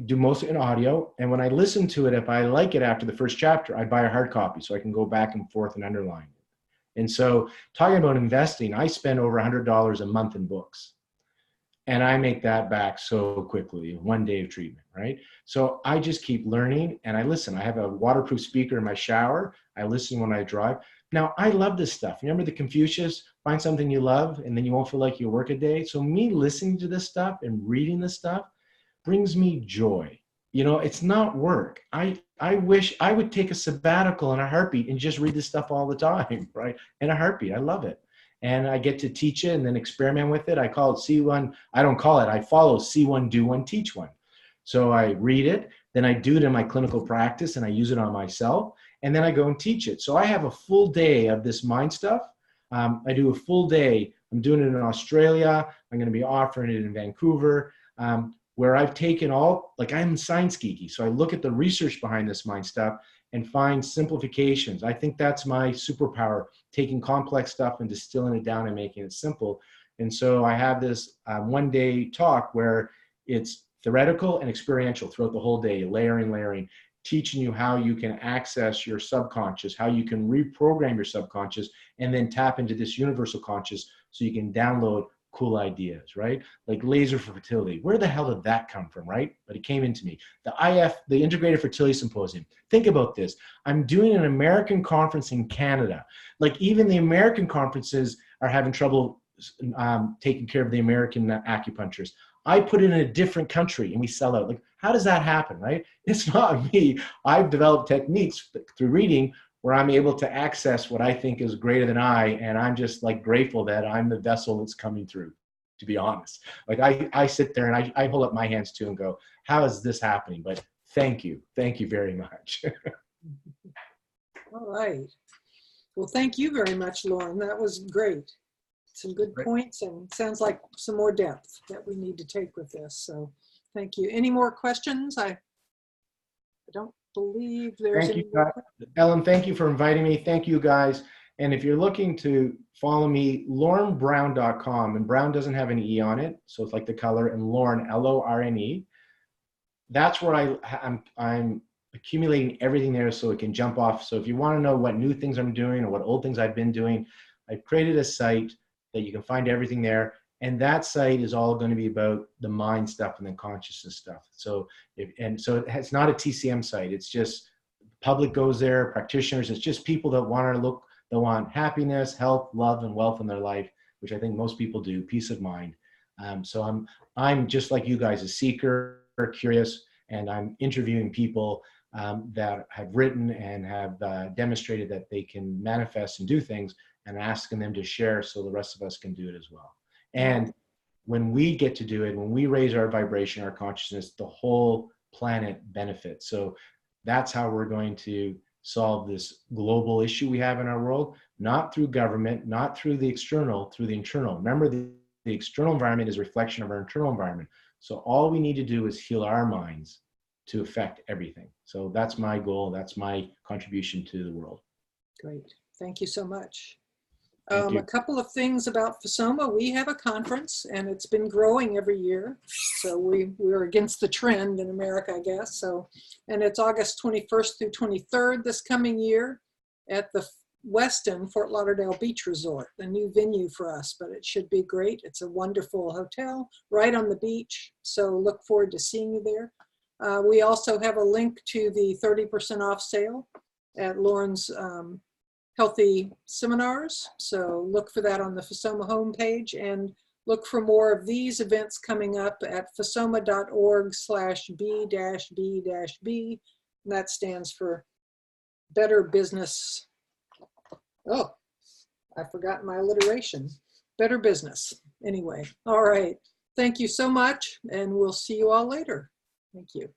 do most of it in audio, and when I listen to it, if I like it after the first chapter, I buy a hard copy so I can go back and forth and underline it. And so talking about investing, I spend over $100 a month in books. And I make that back so quickly, one day of treatment, right? So I just keep learning and I listen. I have a waterproof speaker in my shower. I listen when I drive. Now, I love this stuff. Remember the Confucius, find something you love and then you won't feel like you work a day. So me listening to this stuff and reading this stuff brings me joy. You know, it's not work. I wish I would take a sabbatical in a heartbeat and just read this stuff all the time, right? In a heartbeat, I love it. And I get to teach it and then experiment with it. I call it C1. I don't call it. I follow C1, do one, teach one. So I read it, then I do it in my clinical practice and I use it on myself. And then I go and teach it. So I have a full day of this mind stuff. I do a full day. I'm doing it in Australia. I'm going to be offering it in Vancouver, where I've taken all, like I'm science geeky. So I look at the research behind this mind stuff and find simplifications. I think that's my superpower, taking complex stuff and distilling it down and making it simple. And so I have this one day talk where it's theoretical and experiential throughout the whole day, layering, teaching you how you can access your subconscious, how you can reprogram your subconscious, and then tap into this universal conscious so you can download cool ideas, right? Like laser for fertility. Where the hell did that come from, right? But it came into me. The Integrated Fertility Symposium. Think about this. I'm doing an American conference in Canada. Like even the American conferences are having trouble taking care of the American acupuncturists. I put it in a different country and we sell out. Like, how does that happen, right? It's not me. I've developed techniques through reading where I'm able to access what I think is greater than I, and I'm just like grateful that I'm the vessel that's coming through, to be honest. Like I sit there and I hold up my hands too and go, how is this happening? But thank you very much. All right. Well, thank you very much, Lorne. That was great. Some good points and sounds like some more depth that we need to take with this. So thank you. Any more questions? I don't believe there's any more questions. Ellen, thank you for inviting me. Thank you guys. And if you're looking to follow me, lornebrown.com, and Brown doesn't have an E on it. So it's like the color, and Lorne, L-O-R-N-E. That's where I'm accumulating everything there so it can jump off. So if you want to know what new things I'm doing or what old things I've been doing, I've created a site that you can find everything there. And that site is all going to be about the mind stuff and the consciousness stuff. So, it's not a TCM site. It's just public goes there, practitioners. It's just people that want happiness, health, love, and wealth in their life, which I think most people do, peace of mind. So I'm just like you guys, a seeker, curious, and I'm interviewing people that have written and have demonstrated that they can manifest and do things, and asking them to share so the rest of us can do it as well. And when we get to do it, when we raise our vibration, our consciousness, the whole planet benefits. So that's how we're going to solve this global issue we have in our world, not through government, not through the external, through the internal. Remember, the external environment is a reflection of our internal environment. So all we need to do is heal our minds to affect everything. So that's my goal. That's my contribution to the world. Great. Thank you so much. A couple of things about FSOMA. We have a conference and it's been growing every year. So we're against the trend in America, I guess. So, and it's August 21st through 23rd this coming year at the Westin Fort Lauderdale Beach Resort, a new venue for us, but it should be great. It's a wonderful hotel right on the beach. So look forward to seeing you there. We also have a link to the 30% off sale at Lorne's Healthy Seminars. So look for that on the FSOMA homepage, and look for more of these events coming up at fasoma.org/B-B-B. And that stands for Better Business. Oh, I forgot my alliteration. Better Business. Anyway, all right. Thank you so much, and we'll see you all later. Thank you.